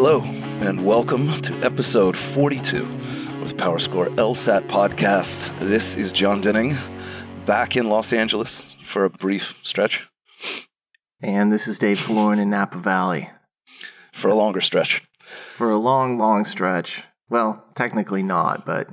Hello, and welcome to episode 42 with PowerScore LSAT podcast. This is Jon Denning, back in Los Angeles for a brief stretch. And this is Dave Florin in Napa Valley. For a longer stretch. For a long, long stretch. Well, technically not, but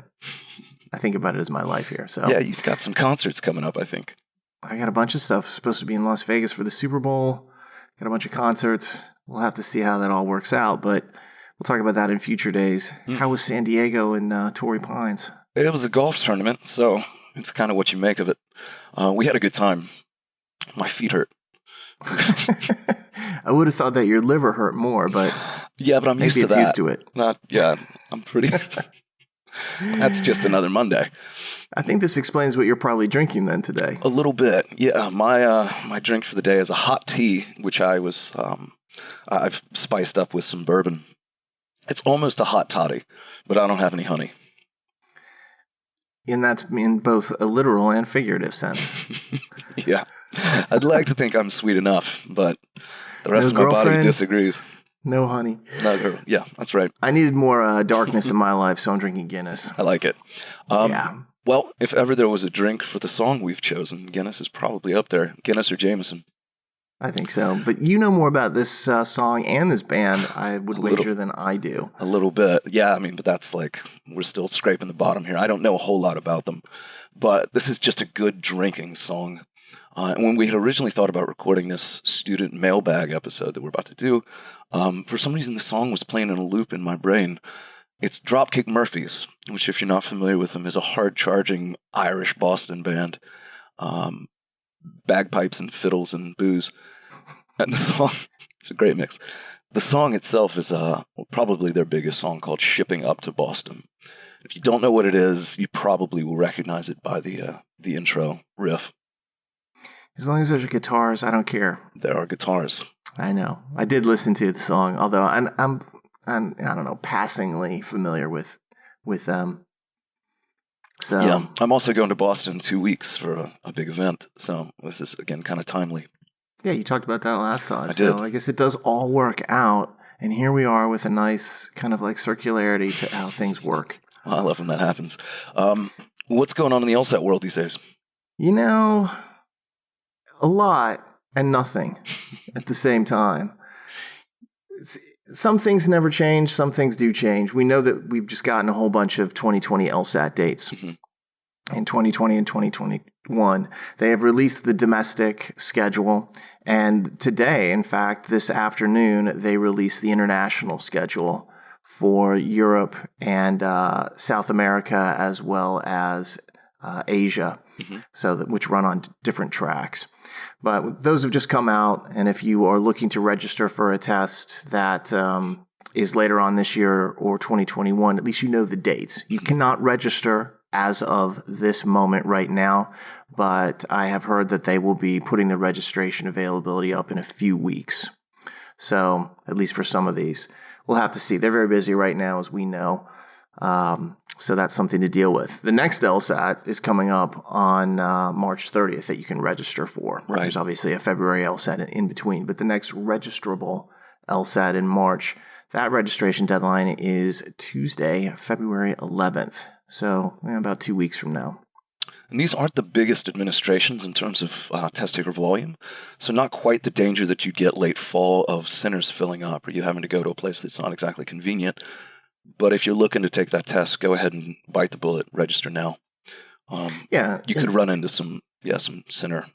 I think about it as my life here. So yeah, you've got some concerts coming up, I think. I got a bunch of stuff. Supposed to be in Las Vegas for the Super Bowl. Got a bunch of concerts. We'll have to see how that all works out, but we'll talk about that in future days. How was San Diego and Torrey Pines? It was a golf tournament, so it's kind of what you make of it. We had a good time. My feet hurt. I would have thought that your liver hurt more, but yeah, but I'm used to that. Used to it. I'm pretty. That's just another Monday. I think this explains what you're probably drinking then today. A little bit, yeah. My drink for the day is a hot tea, which I've spiced up with some bourbon. It's almost a hot toddy, but I don't have any honey. And that's in both a literal and figurative sense. Yeah. I'd like to think I'm sweet enough, but the rest of my body disagrees. No honey. Yeah, that's right. I needed more darkness in my life, so I'm drinking Guinness. I like it. Yeah. Well, if ever there was a drink for the song we've chosen, Guinness is probably up there. Guinness or Jameson. I think so. But you know more about this song and this band, I would wager, than I do. A little bit. Yeah, but that's we're still scraping the bottom here. I don't know a whole lot about them. But this is just a good drinking song. And when we had originally thought about recording this student mailbag episode that we're about to do, for some reason the song was playing in a loop in my brain. It's Dropkick Murphys, which, if you're not familiar with them, is a hard-charging Irish Boston band. Bagpipes and fiddles and booze. And the song, it's a great mix. The song itself is probably their biggest song, called Shipping Up to Boston. If you don't know what it is, you probably will recognize it by the intro riff. As long as there's guitars, I don't care. There are guitars. I know. I did listen to the song, although I'm I don't know, passingly familiar with them. So yeah, I'm also going to Boston in 2 weeks for a big event. So this is, again, kind of timely. Yeah, you talked about that last time. I did. So I guess it does all work out. And here we are with a nice kind of circularity to how things work. I love when that happens. What's going on in the LSAT world these days? A lot and nothing at the same time. Some things never change. Some things do change. We know that we've just gotten a whole bunch of 2020 LSAT dates. In 2020 and 2021. They have released the domestic schedule. And today, in fact, this afternoon, they released the international schedule for Europe and South America, as well as Asia, which run on different tracks. But those have just come out, and if you are looking to register for a test that is later on this year or 2021, at least you know the dates. You cannot register as of this moment right now, but I have heard that they will be putting the registration availability up in a few weeks. So, at least for some of these. We'll have to see. They're very busy right now, as we know. So that's something to deal with. The next LSAT is coming up on March 30th that you can register for. Right. There's obviously a February LSAT in between, but the next registrable LSAT in March, that registration deadline is Tuesday, February 11th. So about 2 weeks from now. And these aren't the biggest administrations in terms of test taker volume. So not quite the danger that you get late fall of centers filling up or you having to go to a place that's not exactly convenient. But if you're looking to take that test, go ahead and bite the bullet, register now. You could run into some center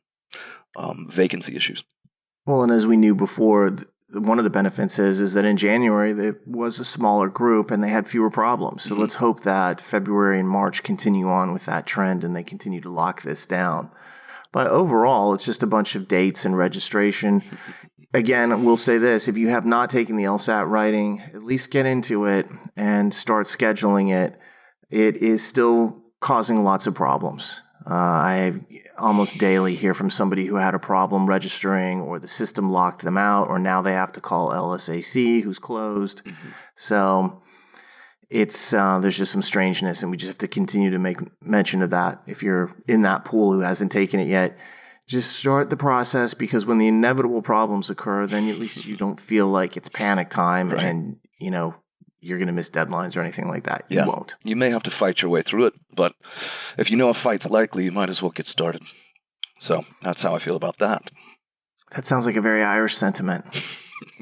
vacancy issues. Well, and as we knew before, one of the benefits is that in January there was a smaller group and they had fewer problems. So let's hope that February and March continue on with that trend and they continue to lock this down. But overall, it's just a bunch of dates and registration. Again, we'll say this. If you have not taken the LSAT writing, at least get into it and start scheduling it. It is still causing lots of problems. I almost daily hear from somebody who had a problem registering, or the system locked them out, or now they have to call LSAC, who's closed. So it's there's just some strangeness, and we just have to continue to make mention of that. If you're in that pool who hasn't taken it yet, just start the process, because when the inevitable problems occur, then at least you don't feel like it's panic time, right. And you're going to miss deadlines or anything like that. You won't. You may have to fight your way through it, but if you know a fight's likely, you might as well get started. So that's how I feel about that. That sounds like a very Irish sentiment.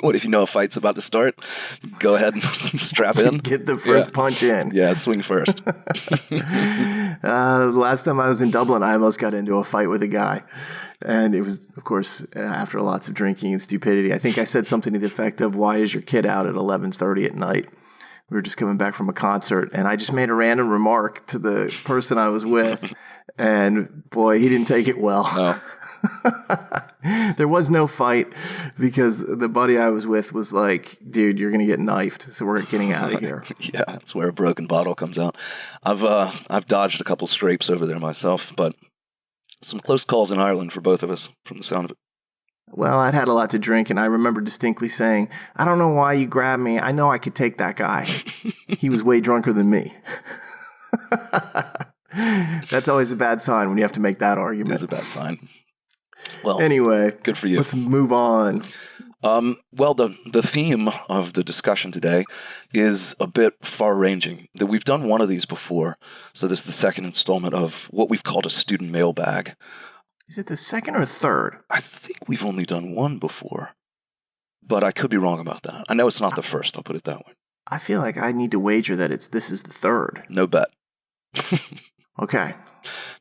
What if you know a fight's about to start? Go ahead and strap in. Get the first punch in. Yeah, swing first. Last time I was in Dublin, I almost got into a fight with a guy. And it was, of course, after lots of drinking and stupidity. I think I said something to the effect of, "Why is your kid out at 11:30 at night?" We were just coming back from a concert, and I just made a random remark to the person I was with. And boy, he didn't take it well. No. There was no fight because the buddy I was with was like, "Dude, you're going to get knifed, so we're getting out of here." Yeah, that's where a broken bottle comes out. I've dodged a couple scrapes over there myself, but some close calls in Ireland for both of us, from the sound of it. Well, I'd had a lot to drink, and I remember distinctly saying, "I don't know why you grabbed me. I know I could take that guy. He was way drunker than me." That's always a bad sign when you have to make that argument. It's a bad sign. Well, anyway, good for you. Let's move on. Well, the theme of the discussion today is a bit far-ranging. That we've done one of these before, so this is the second installment of what we've called a student mailbag. Is it the second or third? I think we've only done one before, but I could be wrong about that. I know it's not the first. I'll put it that way. I feel like I need to wager that this is the third. No bet. Okay.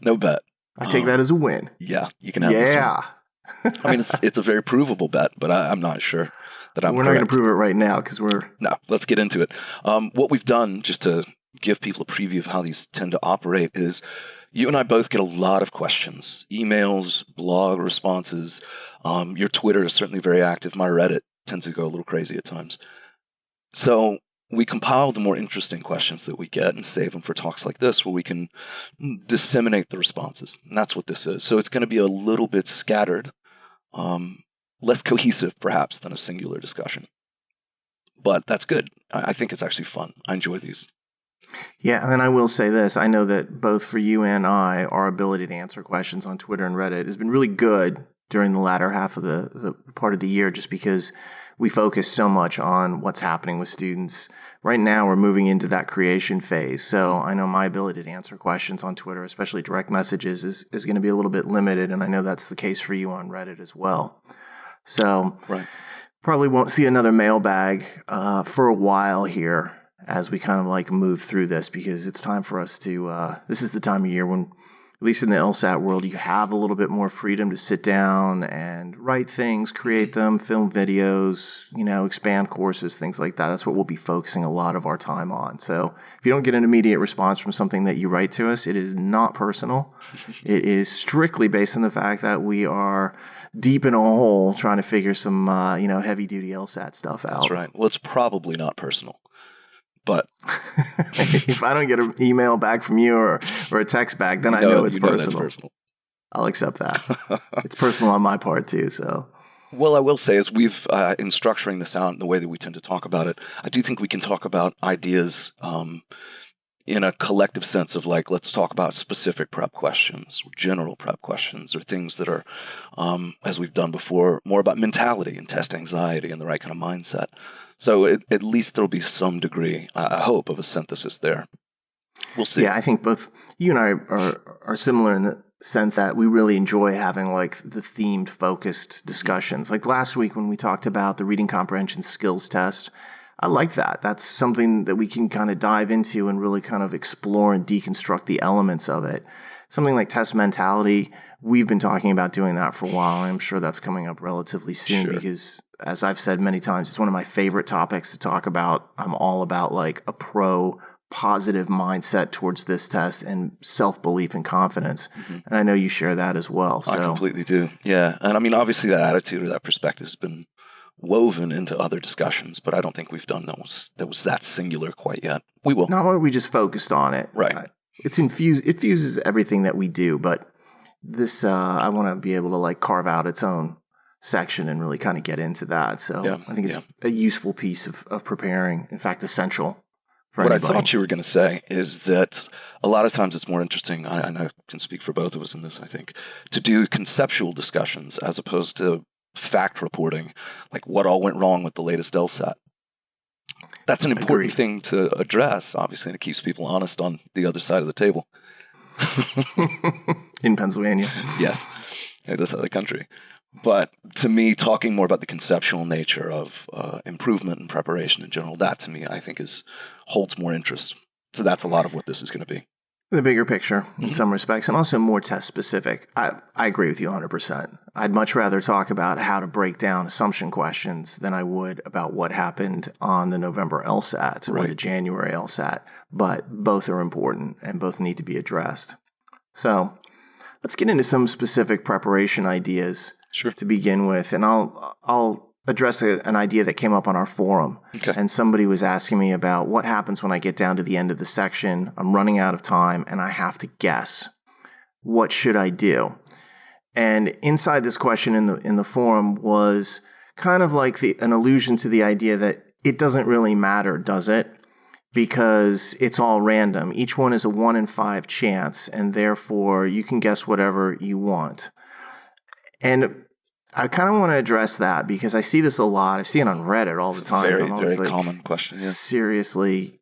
No bet. I take that as a win. Yeah, you can have this one. I mean, it's a very provable bet, but I'm not sure that I'm We're not going to prove it right now because No, let's get into it. What we've done, just to give people a preview of how these tend to operate, is you and I both get a lot of questions, emails, blog responses. Your Twitter is certainly very active. My Reddit tends to go a little crazy at times. So we compile the more interesting questions that we get and save them for talks like this, where we can disseminate the responses. And that's what this is. So it's going to be a little bit scattered, less cohesive perhaps than a singular discussion. But that's good. I think it's actually fun. I enjoy these. Yeah, and I will say this. I know that both for you and I, our ability to answer questions on Twitter and Reddit has been really good during the latter half of the part of the year, just because we focus so much on what's happening with students. Right now, we're moving into that creation phase. So I know my ability to answer questions on Twitter, especially direct messages, is going to be a little bit limited. And I know that's the case for you on Reddit as well. So probably won't see another mailbag for a while here as we kind of like move through this, because it's time for us to, this is the time of year when, at least in the LSAT world, you have a little bit more freedom to sit down and write things, create them, film videos, expand courses, things like that. That's what we'll be focusing a lot of our time on. So if you don't get an immediate response from something that you write to us, it is not personal. It is strictly based on the fact that we are deep in a hole trying to figure some, heavy-duty LSAT stuff out. That's right. Well, it's probably not personal. But if I don't get an email back from you or a text back, then I know it's personal. That's personal. I'll accept that. It's personal on my part too. So, well, I will say, as we've in structuring this out in the way that we tend to talk about it, I do think we can talk about ideas in a collective sense of like, let's talk about specific prep questions, general prep questions, or things that are, as we've done before, more about mentality and test anxiety and the right kind of mindset. So at least there'll be some degree, I hope, of a synthesis there. We'll see. Yeah, I think both you and I are similar in the sense that we really enjoy having like the themed, focused discussions. Like last week when we talked about the reading comprehension skills test, I like that. That's something that we can kind of dive into and really kind of explore and deconstruct the elements of it. Something like test mentality, we've been talking about doing that for a while. I'm sure that's coming up relatively soon because, as I've said many times, it's one of my favorite topics to talk about. I'm all about like a positive mindset towards this test and self-belief and confidence. Mm-hmm. And I know you share that as well. So. I completely do. Yeah. And I mean, obviously that attitude or that perspective has been woven into other discussions, but I don't think we've done those that was that singular quite yet. We will. Not when we just focused on it. Right. It fuses everything that we do, but this, I want to be able to like carve out its own section and really kind of get into that. So I think it's a useful piece of preparing. In fact, essential for anybody. What I thought you were going to say is that a lot of times it's more interesting, and I can speak for both of us in this, I think, to do conceptual discussions as opposed to fact reporting, like what all went wrong with the latest LSAT. That's an important Agreed. thing to address, obviously, and it keeps people honest on the other side of the table. In Pennsylvania. Yes, this other country. But to me, talking more about the conceptual nature of improvement and preparation in general, that to me, I think holds more interest. So that's a lot of what this is going to be. The bigger picture in some respects, and also more test specific. I agree with you 100%. I'd much rather talk about how to break down assumption questions than I would about what happened on the November LSAT or the January LSAT. But both are important and both need to be addressed. So let's get into some specific preparation ideas to begin with. And I'll address an idea that came up on our forum. Okay. And somebody was asking me about what happens when I get down to the end of the section, I'm running out of time, and I have to guess. What should I do? And inside this question in the forum was kind of like an allusion to the idea that it doesn't really matter, does it? Because it's all random. Each one is a 1 in 5 chance, and therefore you can guess whatever you want. And I kind of want to address that because I see this a lot. I see it on Reddit all the time. Very common question. Yeah. Seriously,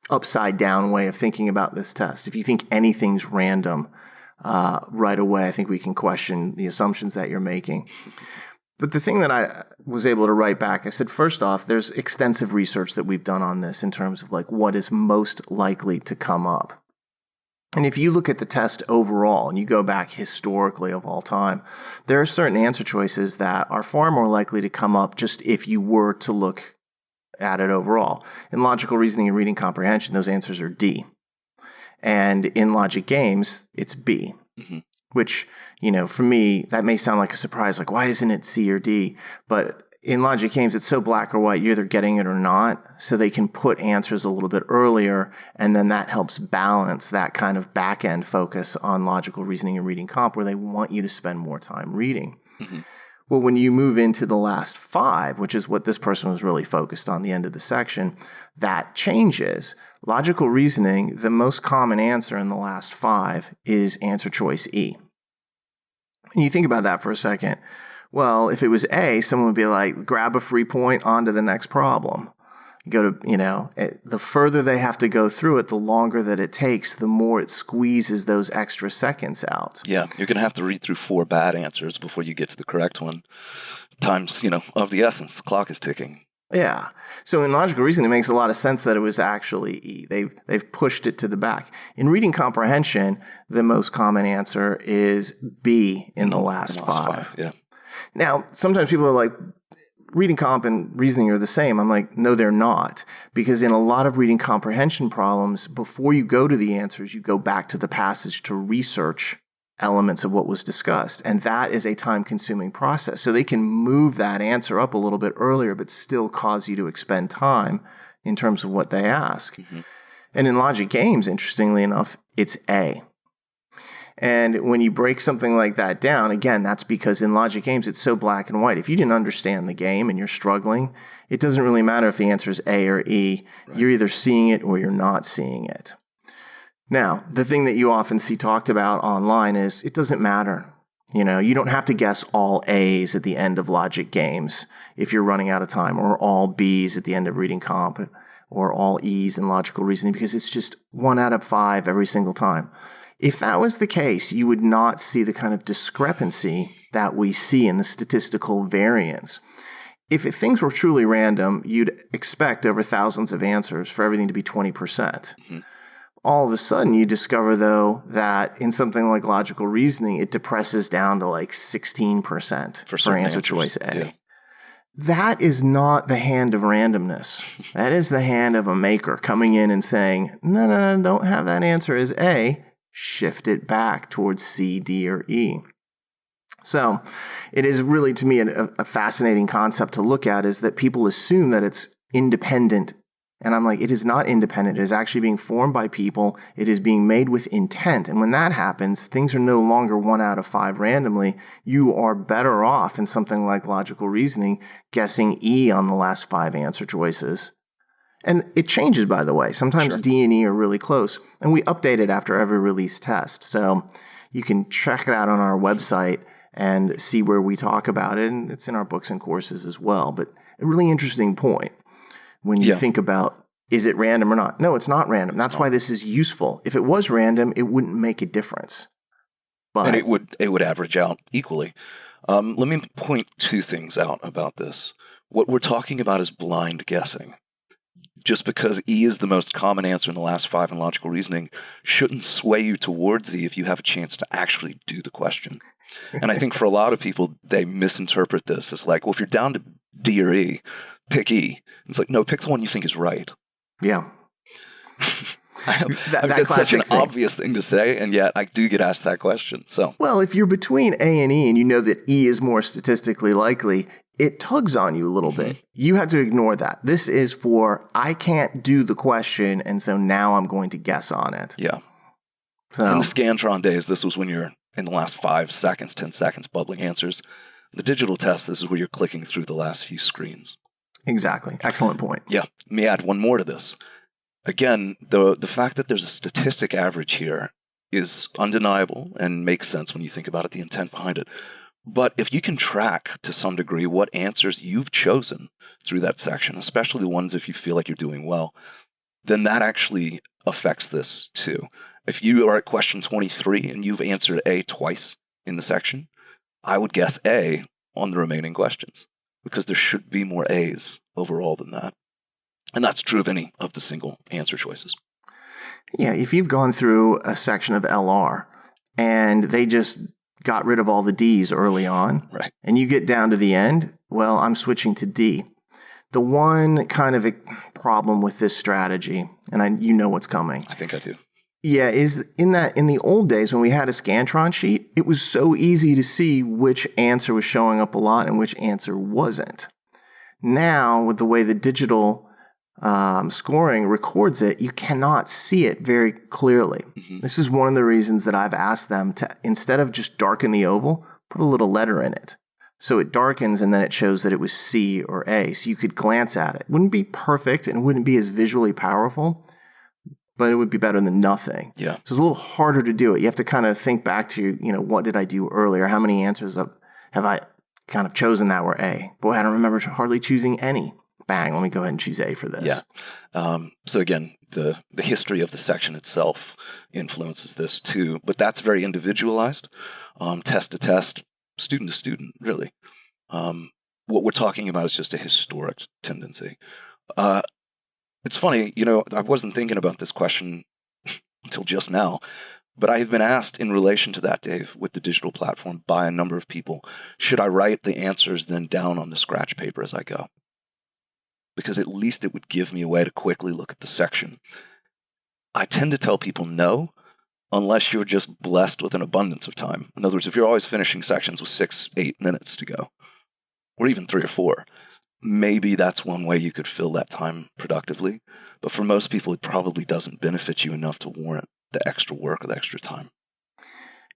upside down way of thinking about this test. If you think anything's random right away, I think we can question the assumptions that you're making. But the thing that I was able to write back, I said, first off, there's extensive research that we've done on this in terms of like what is most likely to come up. And if you look at the test overall and you go back historically of all time, there are certain answer choices that are far more likely to come up just if you were to look at it overall. In logical reasoning and reading comprehension, those answers are D. And in logic games, it's B, which, for me, that may sound like a surprise, like, why isn't it C or D? But in logic games, it's so black or white, you're either getting it or not, so they can put answers a little bit earlier, and then that helps balance that kind of back-end focus on logical reasoning and reading comp where they want you to spend more time reading. Well, when you move into the last 5, which is what this person was really focused on, the end of the section, that changes. Logical reasoning, the most common answer in the last 5 is answer choice E. And you think about that for a second. Well, if it was A, someone would be like, grab a free point, on to the next problem. You go to, the further they have to go through it, the longer that it takes, the more it squeezes those extra seconds out. Yeah, you're going to have to read through 4 bad answers before you get to the correct one. Time's, of the essence. The clock is ticking. Yeah. So in logical reasoning, it makes a lot of sense that it was actually E. They've pushed it to the back. In reading comprehension, the most common answer is B in the last 5. Yeah. Now, sometimes people are like, reading comp and reasoning are the same. I'm like, no, they're not. Because in a lot of reading comprehension problems, before you go to the answers, you go back to the passage to research elements of what was discussed. And that is a time-consuming process. So they can move that answer up a little bit earlier, but still cause you to expend time in terms of what they ask. And in logic games, interestingly enough, it's A. And when you break something like that down, again, that's because in logic games, it's so black and white. If you didn't understand the game and you're struggling, it doesn't really matter if the answer is A or E. Right. You're either seeing it or you're not seeing it. Now, the thing that you often see talked about online is it doesn't matter. You don't have to guess all A's at the end of logic games if you're running out of time, or all B's at the end of reading comp, or all E's in logical reasoning, because it's just 1 out of 5 every single time. If that was the case, you would not see the kind of discrepancy that we see in the statistical variance. If things were truly random, you'd expect over thousands of answers for everything to be 20%. All of a sudden, you discover, though, that in something like logical reasoning, it depresses down to like 16% for answer choice A. Yeah. That is not the hand of randomness. That is the hand of a maker coming in and saying, no, don't have that answer as A. Shift it back towards C, D, or E. So it is really, to me, a fascinating concept to look at, is that people assume that it's independent. And I'm like, it is not independent. It is actually being formed by people. It is being made with intent. And when that happens, things are no longer 1 out of 5 randomly. You are better off in something like logical reasoning guessing E on the last 5 answer choices. And it changes, by the way. Sometimes D and E are really close. And we update it after every release test. So you can check that on our website and see where we talk about it. And it's in our books and courses as well. But a really interesting point when you think about, is it random or not? No, it's not random. That's why this is useful. If it was random, it wouldn't make a difference. But and it would average out equally. Let me point two things out about this. What we're talking about is blind guessing. Just because E is the most common answer in the last 5 in logical reasoning shouldn't sway you towards E if you have a chance to actually do the question. And I think for a lot of people, they misinterpret this as like, well, if you're down to D or E, pick E. It's like, no, pick the one you think is right. Yeah. That's such an obvious thing to say, and yet I do get asked that question. So, well, if you're between A and E and you know that E is more statistically likely, it tugs on you a little bit. You have to ignore that. This is for, I can't do the question, and so now I'm going to guess on it. Yeah. So, in the Scantron days, this was when you're in the last 5 seconds, 10 seconds, bubbling answers. The digital test, this is where you're clicking through the last few screens. Exactly. Excellent point. Yeah. Let me add one more to this. Again, the fact that there's a statistic average here is undeniable and makes sense when you think about it, the intent behind it. But if you can track to some degree what answers you've chosen through that section, especially the ones if you feel like you're doing well, then that actually affects this too. If you are at question 23 and you've answered A twice in the section, I would guess A on the remaining questions because there should be more A's overall than that. And that's true of any of the single answer choices. Yeah, if you've gone through a section of LR and they just got rid of all the D's early on, right, and you get down to the end, well, I'm switching to D. The one kind of a problem with this strategy, and you know what's coming. I think I do. Yeah, is in the old days when we had a Scantron sheet, it was so easy to see which answer was showing up a lot and which answer wasn't. Now, with the way the digital scoring records it, you cannot see it very clearly. This is one of the reasons that I've asked them to, instead of just darken the oval, put a little letter in it. So it darkens and then it shows that it was C or A. So you could glance at it. Wouldn't be perfect and wouldn't be as visually powerful, but it would be better than nothing. Yeah. So it's a little harder to do it. You have to kind of think back to, what did I do earlier? How many answers have I kind of chosen that were A? Boy, I don't remember hardly choosing any. Bang, let me go ahead and choose A for this. Yeah. So again, the history of the section itself influences this too, but that's very individualized, test to test, student to student, really. What we're talking about is just a historic tendency. It's funny, I wasn't thinking about this question until just now, but I have been asked in relation to that, Dave, with the digital platform by a number of people, should I write the answers then down on the scratch paper as I go? Because at least it would give me a way to quickly look at the section. I tend to tell people no, unless you're just blessed with an abundance of time. In other words, if you're always finishing sections with 6-8 minutes to go, or even 3 or 4, maybe that's one way you could fill that time productively. But for most people, it probably doesn't benefit you enough to warrant the extra work or the extra time.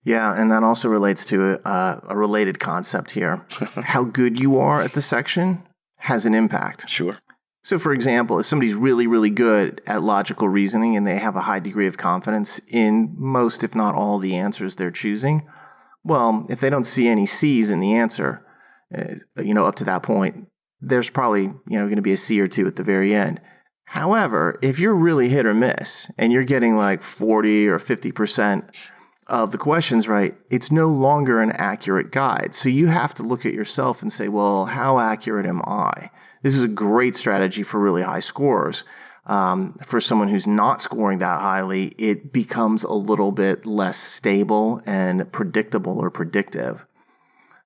Yeah, and that also relates to a related concept here. How good you are at the section has an impact. Sure. So, for example, if somebody's really, really good at logical reasoning and they have a high degree of confidence in most, if not all, the answers they're choosing, well, if they don't see any C's in the answer, up to that point, there's probably, going to be a C or 2 at the very end. However, if you're really hit or miss and you're getting like 40 or 50% of the questions right, it's no longer an accurate guide. So you have to look at yourself and say, well, how accurate am I? This is a great strategy for really high scorers. For someone who's not scoring that highly, it becomes a little bit less stable and predictable or predictive.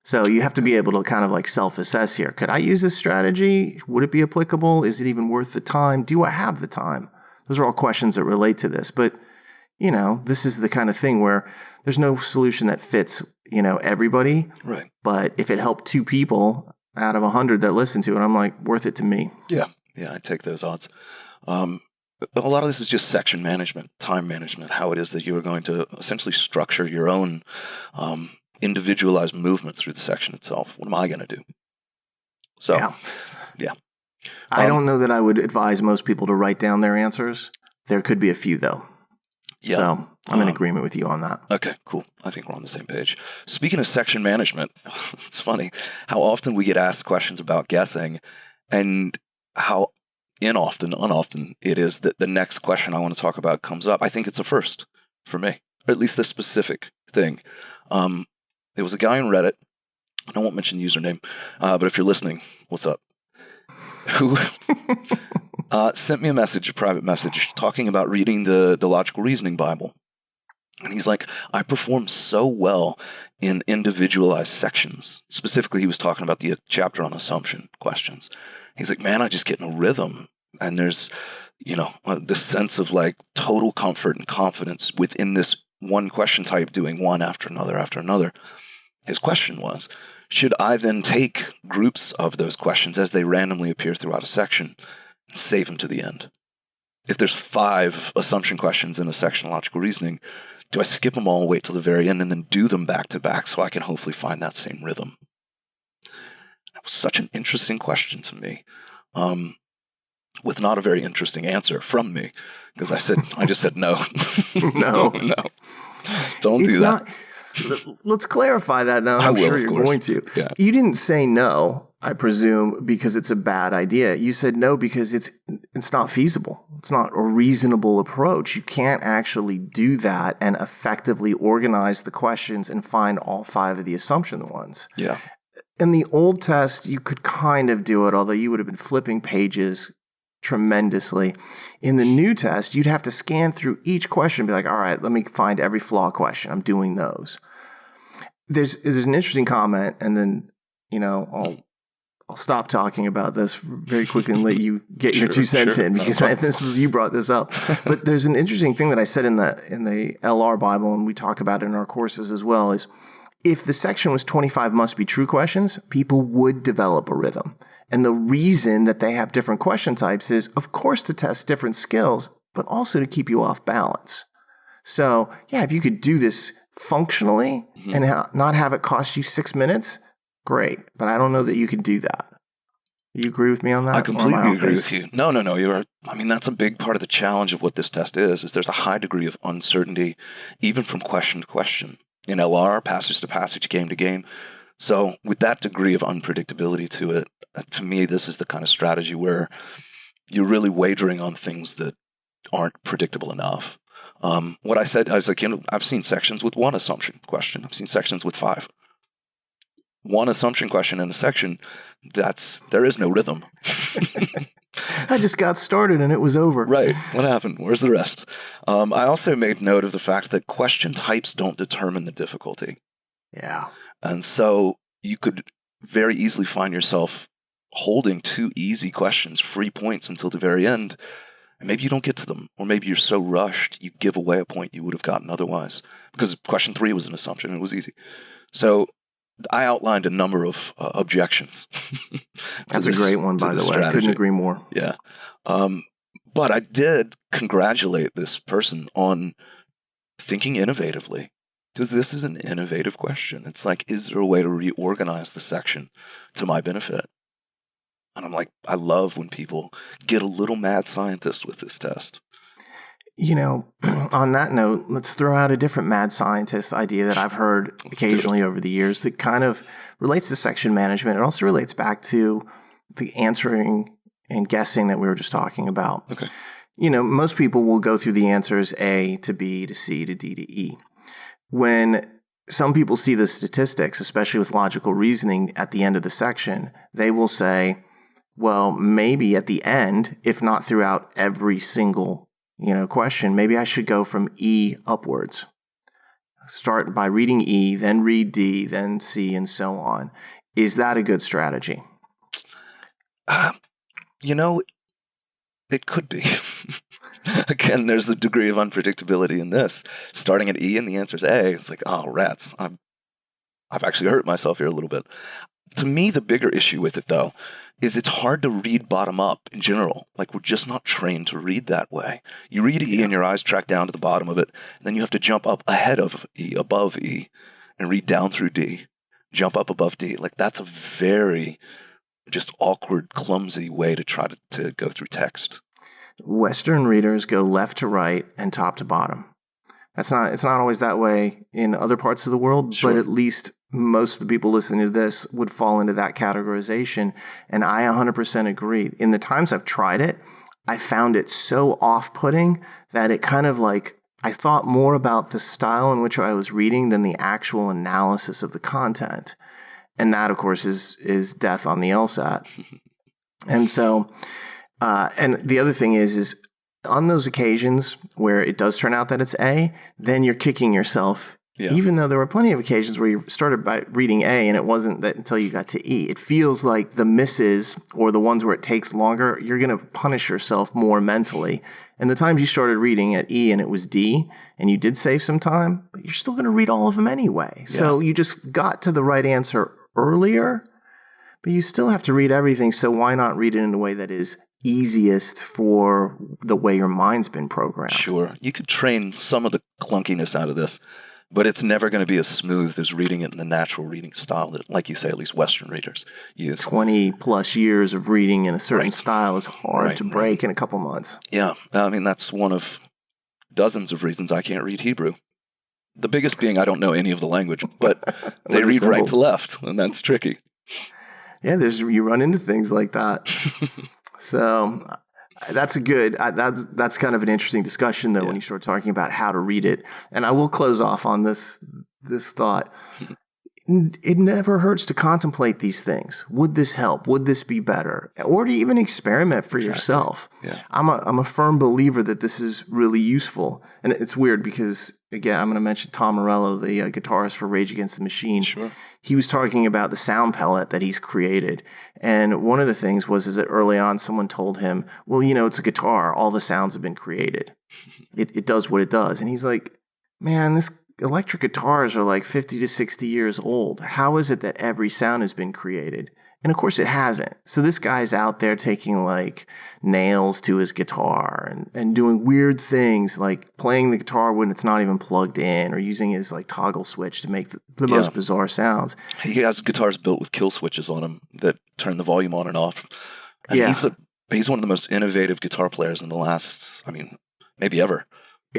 So you have to be able to kind of like self-assess here. Could I use this strategy? Would it be applicable? Is it even worth the time? Do I have the time? Those are all questions that relate to this. But, this is the kind of thing where there's no solution that fits, everybody. Right. But if it helped 2 people out of 100 that listen to it, I'm like, worth it to me. Yeah, I'd take those odds. A lot of this is just section management, time management, how it is that you are going to essentially structure your own individualized movement through the section itself. What am I going to do? So, yeah. I don't know that I would advise most people to write down their answers. There could be a few, though. Yeah. So I'm in agreement with you on that. Okay, cool. I think we're on the same page. Speaking of section management, it's funny how often we get asked questions about guessing and how unoften it is that the next question I want to talk about comes up. I think it's a first for me, or at least this specific thing. There was a guy on Reddit, I won't mention the username, but if you're listening, what's up? Who sent me a private message, talking about reading the Logical Reasoning Bible. And he's like, I perform so well in individualized sections. Specifically, he was talking about the chapter on assumption questions. He's like, man, I just get in a rhythm. And there's, this sense of like total comfort and confidence within this one question type, doing one after another after another. His question was, should I then take groups of those questions as they randomly appear throughout a section and save them to the end? If there's 5 assumption questions in a section of logical reasoning, do I skip them all and wait till the very end and then do them back to back so I can hopefully find that same rhythm? It was such an interesting question to me, with not a very interesting answer from me, because I just said no. No. Don't do that. Let's clarify that now. I'm sure you're going to. Yeah. You didn't say no, I presume, because it's a bad idea. You said no because it's not feasible. It's not a reasonable approach. You can't actually do that and effectively organize the questions and find all 5 of the assumption ones. Yeah. In the old test, you could kind of do it, although you would have been flipping pages tremendously. In the new test, you'd have to scan through each question and be like, all right, let me find every flaw question. I'm doing those. There's an interesting comment, and then, I'll stop talking about this very quickly and let you get your 2 cents in, because you brought this up. But there's an interesting thing that I said in the LR Bible, and we talk about it in our courses as well, is if the section was 25 must be true questions, people would develop a rhythm. And the reason that they have different question types is, of course, to test different skills, but also to keep you off balance. So, if you could do this functionally and not have it cost you 6 minutes, great. But I don't know that you can do that. You agree with me on that? I completely agree with you. No, you're. That's a big part of the challenge of what this test is there's a high degree of uncertainty, even from question to question. In LR, passage to passage, game to game. So with that degree of unpredictability to it, to me, this is the kind of strategy where you're really wagering on things that aren't predictable enough. What I said, I was like, I've seen sections with 1 assumption question. I've seen sections with 5. 1 assumption question in a section, there is no rhythm. I just got started and it was over. Right. What happened? Where's the rest? I also made note of the fact that question types don't determine the difficulty. Yeah. And so you could very easily find yourself holding 2 easy questions, free points until the very end, and maybe you don't get to them, or maybe you're so rushed you give away a point you would have gotten otherwise, because question 3 was an assumption and it was easy. So I outlined a number of objections. That's a great one, by the way. I couldn't agree more. Yeah. But I did congratulate this person on thinking innovatively, because this is an innovative question. It's like, is there a way to reorganize the section to my benefit? And I'm like, I love when people get a little mad scientist with this test. On that note, let's throw out a different mad scientist idea that I've heard occasionally over the years that kind of relates to section management. It also relates back to the answering and guessing that we were just talking about. Okay. Most people will go through the answers A to B to C to D to E. When some people see the statistics, especially with logical reasoning at the end of the section, they will say, well, maybe at the end, if not throughout every single question, maybe I should go from E upwards. Start by reading E, then read D, then C, and so on. Is that a good strategy? It could be. Again, there's a degree of unpredictability in this. Starting at E and the answer's A, it's like, oh, rats. I've actually hurt myself here a little bit. To me, the bigger issue with it, though, is it's hard to read bottom up in general. Like, we're just not trained to read that way. You read E and your eyes track down to the bottom of it, and then you have to jump up ahead of E, above E, and read down through D, jump up above D. Like, that's a very just awkward, clumsy way to try to go through text. Western readers go left to right and top to bottom. It's not always that way in other parts of the world, Sure. but at least most of the people listening to this would fall into that categorization. And I 100% agree. In the times I've tried it, I found it so off-putting that it kind of like, I thought more about the style in which I was reading than the actual analysis of the content. And that, of course, is death on the LSAT. And so, and the other thing is on those occasions where it does turn out that it's A, then you're kicking yourself. Yeah. Even though there were plenty of occasions where you started by reading A and it wasn't that until you got to E. It feels like the misses or the ones where it takes longer, you're going to punish yourself more mentally. And the times you started reading at E and it was D and you did save some time, but you're still going to read all of them anyway. Yeah. So you just got to the right answer earlier, but you still have to read everything. So why not read it in a way that is easiest for the way your mind's been programmed? Sure. You could train some of the clunkiness out of this, but it's never going to be as smooth as reading it in the natural reading style that, like you say, at least Western readers use. 20 plus years of reading in a certain style is hard to break in a couple months. Yeah. I mean, that's one of dozens of reasons I can't read Hebrew. The biggest being I don't know any of the language, but they read right to left, and that's tricky. Yeah, you run into things like that. So that's that's kind of an interesting discussion, though, when you start talking about how to read it. And I will close off on this thought. It never hurts to contemplate these things. Would this help? Would this be better? Or to even experiment for yourself. Yeah. I'm a firm believer that this is really useful. And it's weird because, again, I'm going to mention Tom Morello, the guitarist for Rage Against the Machine. Sure. He was talking about the sound palette that he's created. And one of the things is that early on someone told him, well, it's a guitar. All the sounds have been created. It does what it does. And he's like, man, this electric guitars are like 50 to 60 years old. How is it that every sound has been created? And of course it hasn't. So this guy's out there taking like nails to his guitar and doing weird things like playing the guitar when it's not even plugged in or using his like toggle switch to make the most bizarre sounds. He has guitars built with kill switches on them that turn the volume on and off. And he's one of the most innovative guitar players in the last, maybe ever.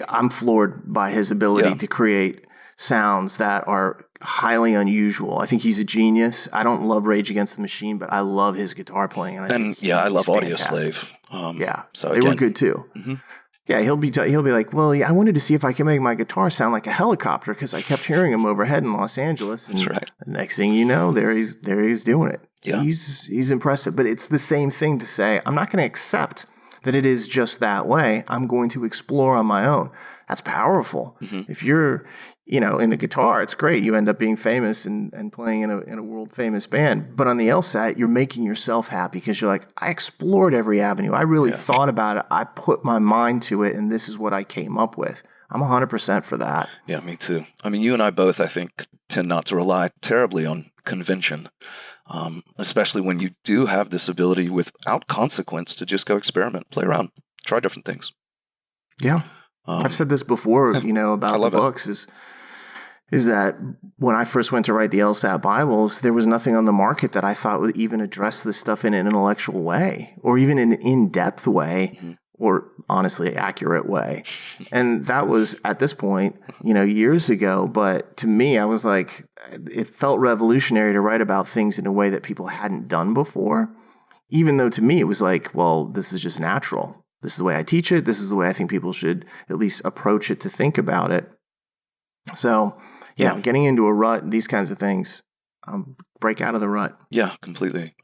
I'm floored by his ability to create sounds that are highly unusual. I think he's a genius. I don't love Rage Against the Machine, but I love his guitar playing. And I love Audioslave. So they were good too. Mm-hmm. Yeah, he'll be like, well, I wanted to see if I can make my guitar sound like a helicopter because I kept hearing him overhead in Los Angeles. And that's right. The next thing you know, there he's doing it. Yeah. He's impressive. But it's the same thing to say, I'm not going to accept that it is just that way. I'm going to explore on my own. That's powerful. Mm-hmm. If you're, in the guitar, it's great. You end up being famous and playing in a world famous band. But on the LSAT, you're making yourself happy because you're like, I explored every avenue. I really thought about it. I put my mind to it, and this is what I came up with. I'm 100% for that. Yeah, me too. You and I both, I think, tend not to rely terribly on convention. Especially when you do have this ability without consequence to just go experiment, play around, try different things. Yeah. I've said this before, about the books is that when I first went to write the LSAT Bibles, there was nothing on the market that I thought would even address this stuff in an intellectual way or even in an in-depth way or honestly accurate way. And that was at this point, years ago. But to me, I was like, it felt revolutionary to write about things in a way that people hadn't done before, even though to me it was like, well, this is just natural. This is the way I teach it. This is the way I think people should at least approach it to think about it. So, getting into a rut, these kinds of things, break out of the rut. Yeah, completely.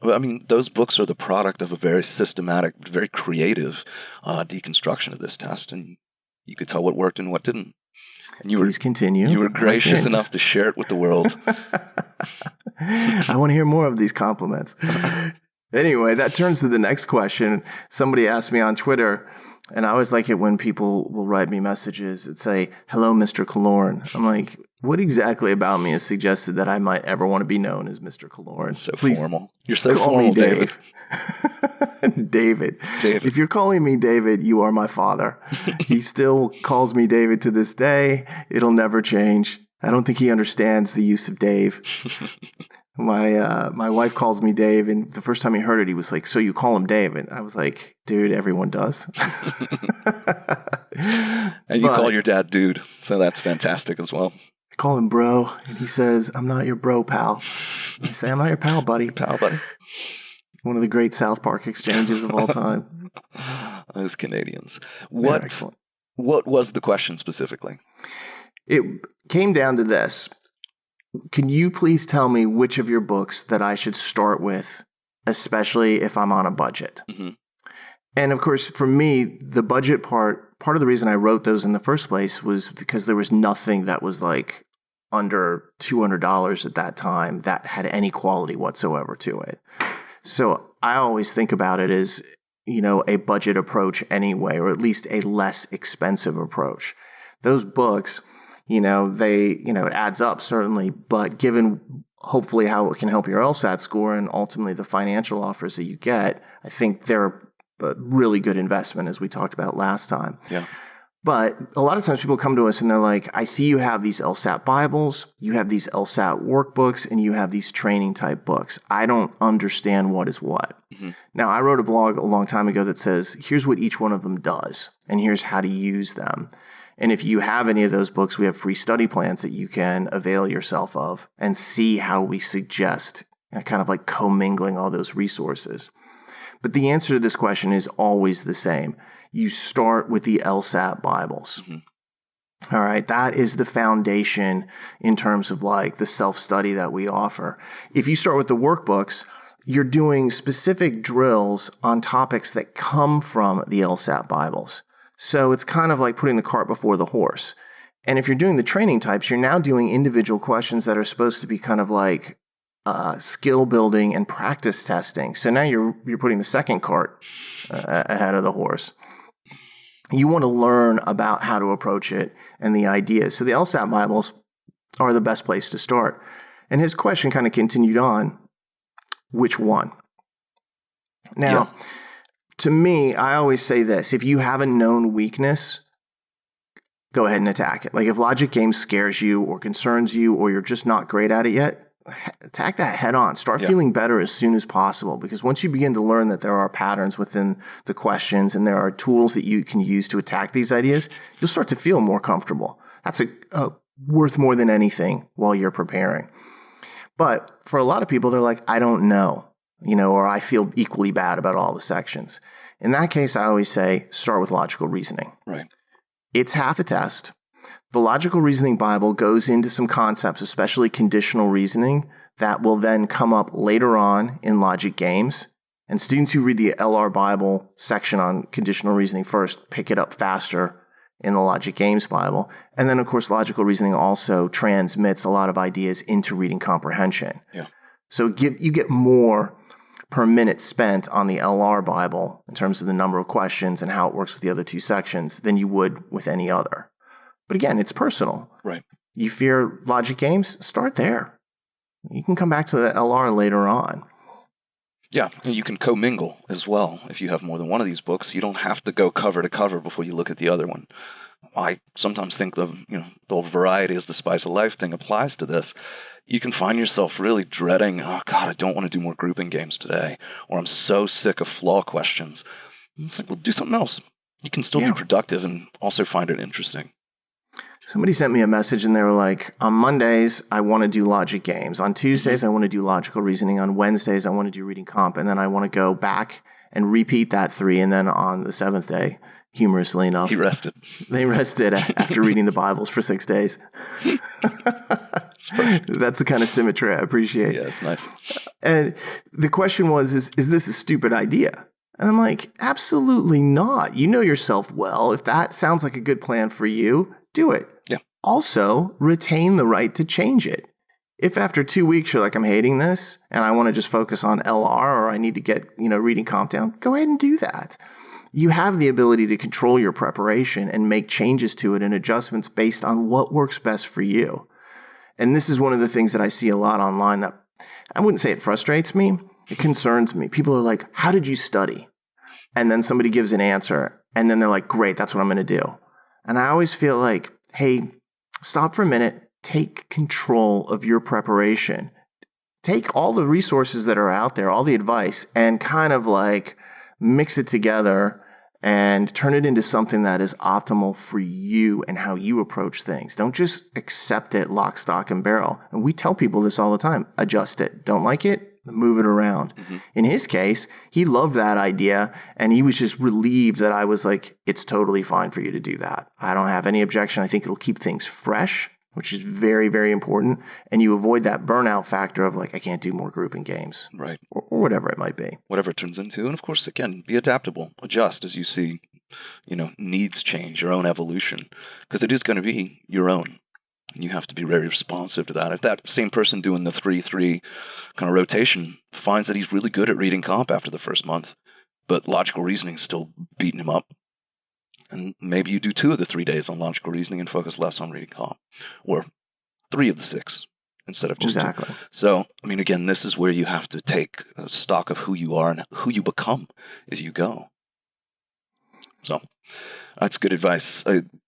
Those books are the product of a very systematic, very creative deconstruction of this test, and you could tell what worked and what didn't. And Please continue. You were gracious enough to share it with the world. I want to hear more of these compliments. Anyway, that turns to the next question. Somebody asked me on Twitter, and I always like it when people will write me messages that say, hello, Mr. Kaloran. I'm like, what exactly about me has suggested that I might ever want to be known as Mr. Kaloran? So Please formal. You're so formal, David. David. If you're calling me David, you are my father. He still calls me David to this day. It'll never change. I don't think he understands the use of Dave. My wife calls me Dave, and the first time he heard it, he was like, so you call him Dave? And I was like, dude, everyone does. And you call your dad dude, so that's fantastic as well. I call him bro, and he says, I'm not your bro, pal. I say, I'm not your pal, buddy. Pal, buddy. One of the great South Park exchanges of all time. Those Canadians. What was the question specifically? It came down to this. Can you please tell me which of your books that I should start with, especially if I'm on a budget? Mm-hmm. And of course, for me, the budget part of the reason I wrote those in the first place was because there was nothing that was like under $200 at that time that had any quality whatsoever to it. So I always think about it as, a budget approach anyway, or at least a less expensive approach. Those books, it adds up certainly, but given hopefully how it can help your LSAT score and ultimately the financial offers that you get, I think they're a really good investment, as we talked about last time. Yeah. But a lot of times people come to us and they're like, I see you have these LSAT Bibles, you have these LSAT workbooks, and you have these training type books. I don't understand what is what. Mm-hmm. Now, I wrote a blog a long time ago that says, here's what each one of them does, and here's how to use them. And if you have any of those books, we have free study plans that you can avail yourself of and see how we suggest kind of like commingling all those resources. But the answer to this question is always the same. You start with the LSAT Bibles. Mm-hmm. All right. That is the foundation in terms of like the self-study that we offer. If you start with the workbooks, you're doing specific drills on topics that come from the LSAT Bibles. So it's kind of like putting the cart before the horse. And if you're doing the training types, you're now doing individual questions that are supposed to be kind of like skill building and practice testing. So now you're putting the second cart ahead of the horse. You want to learn about how to approach it and the ideas. So the LSAT Bibles are the best place to start. And his question kind of continued on, which one? Now, to me, I always say this. If you have a known weakness, go ahead and attack it. Like if logic game scares you or concerns you or you're just not great at it yet, attack that head on. Start feeling better as soon as possible, because once you begin to learn that there are patterns within the questions and there are tools that you can use to attack these ideas, you'll start to feel more comfortable. That's worth more than anything while you're preparing. But for a lot of people, they're like, I don't know, or I feel equally bad about all the sections. In that case, I always say start with logical reasoning. Right. It's half a test. The Logical Reasoning Bible goes into some concepts, especially conditional reasoning, that will then come up later on in logic games. And students who read the LR Bible section on conditional reasoning first pick it up faster in the Logic Games Bible. And then, of course, logical reasoning also transmits a lot of ideas into reading comprehension. Yeah. So you get more per minute spent on the LR Bible in terms of the number of questions and how it works with the other two sections than you would with any other. But again, it's personal. Right. You fear logic games? Start there. You can come back to the LR later on. Yeah, and you can commingle as well. If you have more than one of these books, you don't have to go cover to cover before you look at the other one. I sometimes think the variety is the spice of life thing applies to this. You can find yourself really dreading, oh God, I don't want to do more grouping games today, or I'm so sick of flaw questions. And it's like, well, do something else. You can still be productive and also find it interesting. Somebody sent me a message and they were like, on Mondays, I want to do logic games. On Tuesdays, I want to do logical reasoning. On Wednesdays, I want to do reading comp. And then I want to go back and repeat that 3. And then on the 7th day, humorously enough, he rested. They rested after reading the Bibles for 6 days. That's the kind of symmetry I appreciate. Yeah, it's nice. And the question was, is this a stupid idea? And I'm like, absolutely not. You know yourself well. If that sounds like a good plan for you, do it. Yeah. Also, retain the right to change it. If after 2 weeks you're like, I'm hating this and I want to just focus on LR or I need to get, reading comp down, go ahead and do that. You have the ability to control your preparation and make changes to it and adjustments based on what works best for you. And this is one of the things that I see a lot online that I wouldn't say it frustrates me. It concerns me. People are like, how did you study? And then somebody gives an answer and then they're like, great, that's what I'm going to do. And I always feel like, hey, stop for a minute, take control of your preparation. Take all the resources that are out there, all the advice, and kind of like mix it together and turn it into something that is optimal for you and how you approach things. Don't just accept it lock, stock, and barrel. And we tell people this all the time. Adjust it. Don't like it? Move it around. Mm-hmm. In his case, he loved that idea, and he was just relieved that I was like, it's totally fine for you to do that. I don't have any objection. I think it'll keep things fresh, which is very, very important. And you avoid that burnout factor of like, I can't do more grouping games. Right. Or whatever it might be. Whatever it turns into. And of course, again, be adaptable. Adjust as you see, needs change, your own evolution. Because it is going to be your own. And you have to be very responsive to that. If that same person doing the 3-3 kind of rotation finds that he's really good at reading comp after the first month, but logical reasoning is still beating him up, and maybe you do 2 of the 3 days on logical reasoning and focus less on reading comp, or 3 of the 6 instead of just exactly. 2. So, again, this is where you have to take stock of who you are and who you become as you go. So, that's good advice.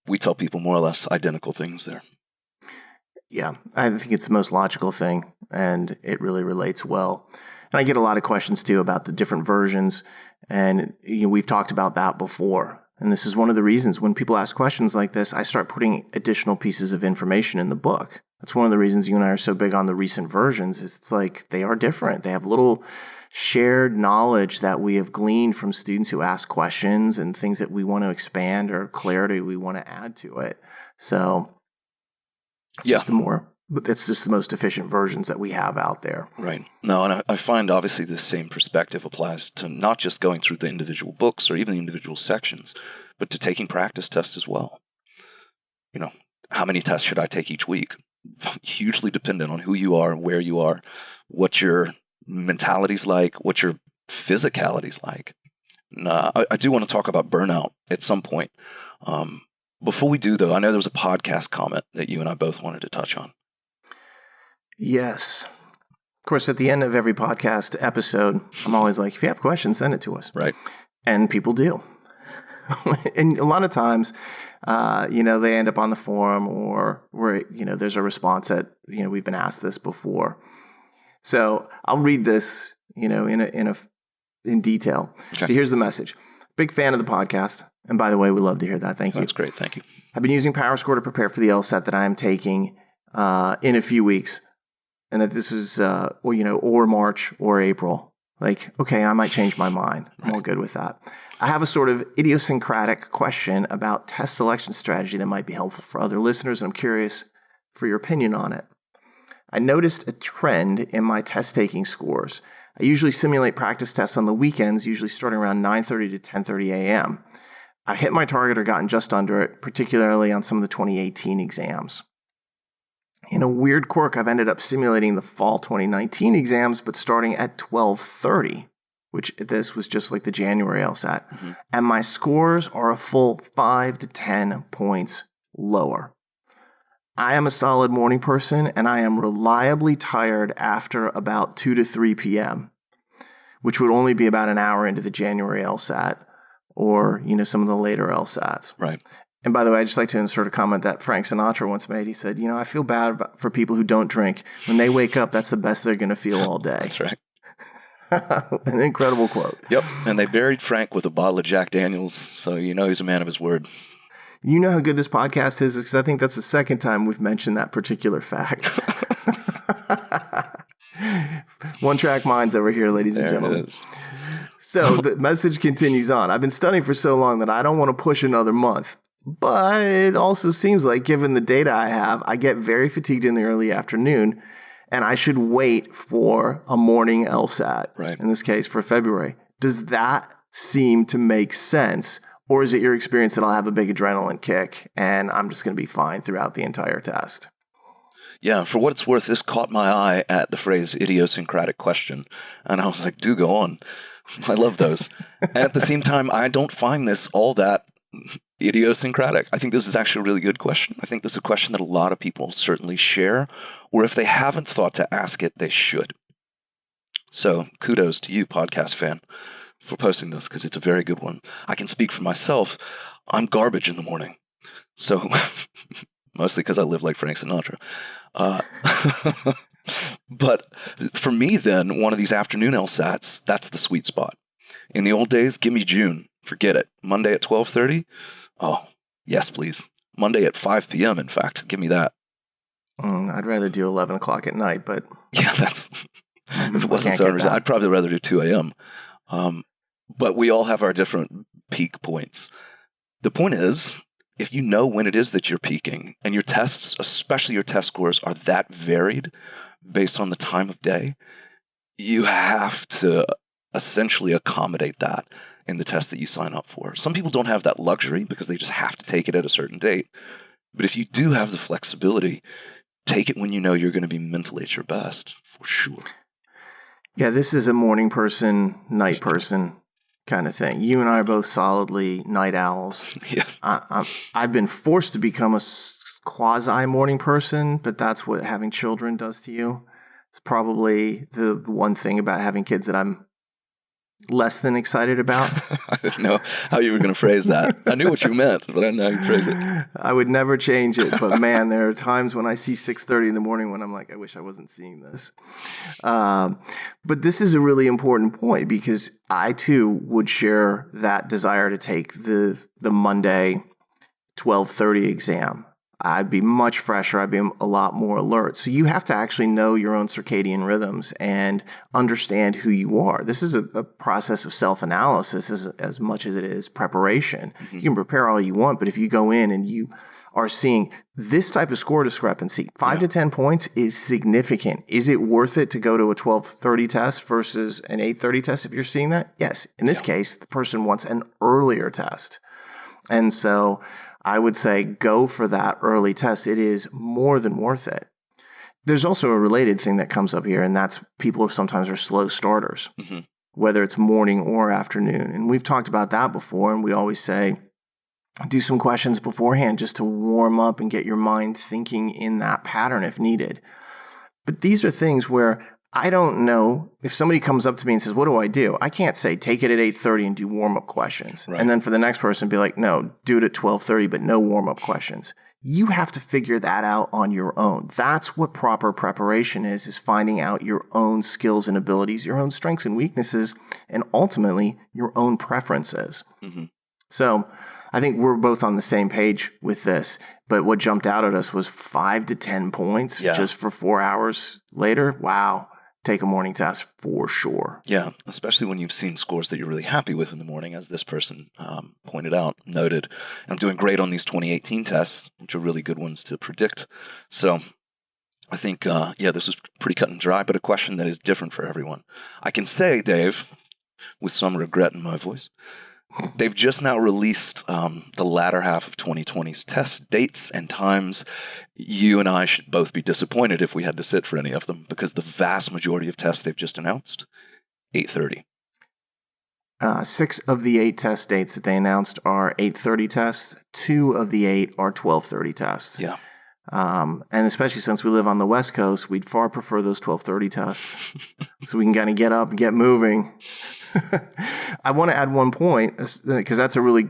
We tell people more or less identical things there. Yeah, I think it's the most logical thing, and it really relates well. And I get a lot of questions, too, about the different versions, and we've talked about that before. And this is one of the reasons when people ask questions like this, I start putting additional pieces of information in the book. That's one of the reasons you and I are so big on the recent versions. It's like they are different. They have little shared knowledge that we have gleaned from students who ask questions and things that we want to expand or clarity we want to add to it. So it's just the most efficient versions that we have out there. Right. No, and I find obviously the same perspective applies to not just going through the individual books or even the individual sections, but to taking practice tests as well. How many tests should I take each week? Hugely dependent on who you are, where you are, what your mentality's like, what your physicality's like. And, I do want to talk about burnout at some point. Before we do, though, I know there was a podcast comment that you and I both wanted to touch on. Yes. Of course, at the end of every podcast episode, I'm always like, if you have questions, send it to us. Right. And people do. And a lot of times, they end up on the forum or where, there's a response that, we've been asked this before. So I'll read this, in detail. Okay. So here's the message. Big fan of the podcast. And by the way, we love to hear that. Thank you. That's great. Thank you. I've been using PowerScore to prepare for the LSAT that I am taking in a few weeks. And that this is, or March or April. Like, okay, I might change my mind. I'm all good with that. I have a sort of idiosyncratic question about test selection strategy that might be helpful for other listeners. And I'm curious for your opinion on it. I noticed a trend in my test taking scores. I usually simulate practice tests on the weekends, usually starting around 9:30 to 10:30 a.m. I hit my target or gotten just under it, particularly on some of the 2018 exams. In a weird quirk, I've ended up simulating the fall 2019 exams, but starting at 12:30, which this was just like the January LSAT. Mm-hmm. And my scores are a full 5 to 10 points lower. I am a solid morning person, and I am reliably tired after about 2 to 3 p.m., which would only be about an hour into the January LSAT or, some of the later LSATs. Right. And by the way, I'd just like to insert a comment that Frank Sinatra once made. He said, I feel bad for people who don't drink. When they wake up, that's the best they're going to feel all day. That's right. An incredible quote. Yep. And they buried Frank with a bottle of Jack Daniels, so he's a man of his word. You know how good this podcast is, because I think that's the second time we've mentioned that particular fact. One track minds over here, ladies and gentlemen. It is. So the message continues on. I've been studying for so long that I don't want to push another month. But it also seems like, given the data I have, I get very fatigued in the early afternoon, and I should wait for a morning LSAT, right. In this case for February. Does that seem to make sense? Or is it your experience that I'll have a big adrenaline kick and I'm just going to be fine throughout the entire test? Yeah, for what it's worth, this caught my eye at the phrase idiosyncratic question. And I was like, do go on. I love those. And at the same time, I don't find this all that idiosyncratic. I think this is actually a really good question. I think this is a question that a lot of people certainly share, or if they haven't thought to ask it, they should. So kudos to you, podcast fan, for posting this, because it's a very good one. I can speak for myself. I'm garbage in the morning. So mostly because I live like Frank Sinatra. But for me then, one of these afternoon LSATs, that's the sweet spot. In the old days, give me June. Forget it. Monday at 12:30? Oh, yes, please. Monday at 5 p.m., in fact. Give me that. I'd rather do 11 o'clock at night, but... Yeah, that's... if it wasn't can't so get unreasonable, that. I'd probably rather do 2 a.m. But we all have our different peak points. The point is, if you know when it is that you're peaking, and your tests, especially your test scores, are that varied based on the time of day, you have to essentially accommodate that in the test that you sign up for. Some people don't have that luxury because they just have to take it at a certain date. But if you do have the flexibility, take it when you know you're going to be mentally at your best, for sure. Yeah, this is a morning person, night person kind of thing. You and I are both solidly night owls. Yes. I've been forced to become a quasi-morning person, but that's what having children does to you. It's probably the one thing about having kids that I'm less than excited about. I didn't know how you were going to phrase that. I knew what you meant, but I didn't know how you phrased it. I would never change it, but man, there are times when I see 6:30 in the morning when I'm like, I wish I wasn't seeing this. But this is a really important point because I too would share that desire to take the Monday 12:30 exam. I'd be much fresher. I'd be a lot more alert. So you have to actually know your own circadian rhythms and understand who you are. This is a process of self-analysis as much as it is preparation. Mm-hmm. You can prepare all you want, but if you go in and you are seeing this type of score discrepancy, 5 to 10 points is significant. Is it worth it to go to a 12:30 test versus an 8:30 test if you're seeing that? Yes. In this case, the person wants an earlier test. And so I would say go for that early test. It is more than worth it. There's also a related thing that comes up here, and that's people sometimes are slow starters, whether it's morning or afternoon. And we've talked about that before, and we always say do some questions beforehand just to warm up and get your mind thinking in that pattern if needed. But these are things where I don't know if somebody comes up to me and says, what do I do? I can't say, take it at 8:30 and do warm-up questions. Right. And then for the next person, be like, no, do it at 12:30, but no warm-up questions. You have to figure that out on your own. That's what proper preparation is finding out your own skills and abilities, your own strengths and weaknesses, and ultimately your own preferences. Mm-hmm. So I think we're both on the same page with this, but what jumped out at us was 5 to 10 points just for 4 hours later. Wow. Take a morning test for sure. Yeah, especially when you've seen scores that you're really happy with in the morning, as this person pointed out, noted. I'm doing great on these 2018 tests, which are really good ones to predict. So I think, this was pretty cut and dry, but a question that is different for everyone. I can say, Dave, with some regret in my voice, they've just now released the latter half of 2020's test dates and times. You and I should both be disappointed if we had to sit for any of them because the vast majority of tests they've just announced, 8:30. 6 of the 8 test dates that they announced are 8:30 tests. 2 of the 8 are 12:30 tests. Yeah. And especially since we live on the West Coast, we'd far prefer those 12:30 tests so we can kind of get up and get moving. I want to add one point because that's a really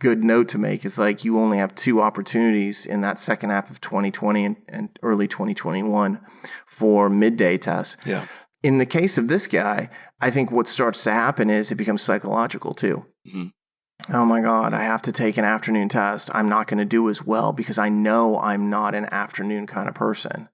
good note to make. It's like you only have 2 opportunities in that second half of 2020 and early 2021 for midday tests. Yeah. In the case of this guy, I think what starts to happen is it becomes psychological too. Mm-hmm. Oh my God, I have to take an afternoon test. I'm not going to do as well because I know I'm not an afternoon kind of person.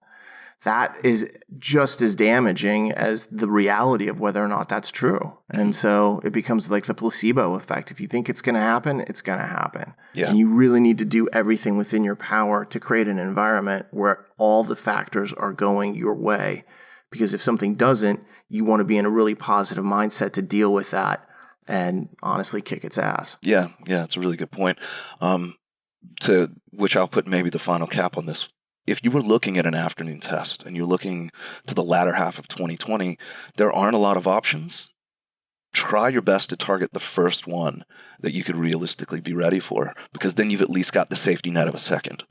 That is just as damaging as the reality of whether or not that's true. And so it becomes like the placebo effect. If you think it's going to happen, it's going to happen. Yeah. And you really need to do everything within your power to create an environment where all the factors are going your way. Because if something doesn't, you want to be in a really positive mindset to deal with that and honestly kick its ass. Yeah, it's a really good point. To which I'll put maybe the final cap on this. If you were looking at an afternoon test and you're looking to the latter half of 2020, there aren't a lot of options. Try your best to target the first one that you could realistically be ready for, because then you've at least got the safety net of a second.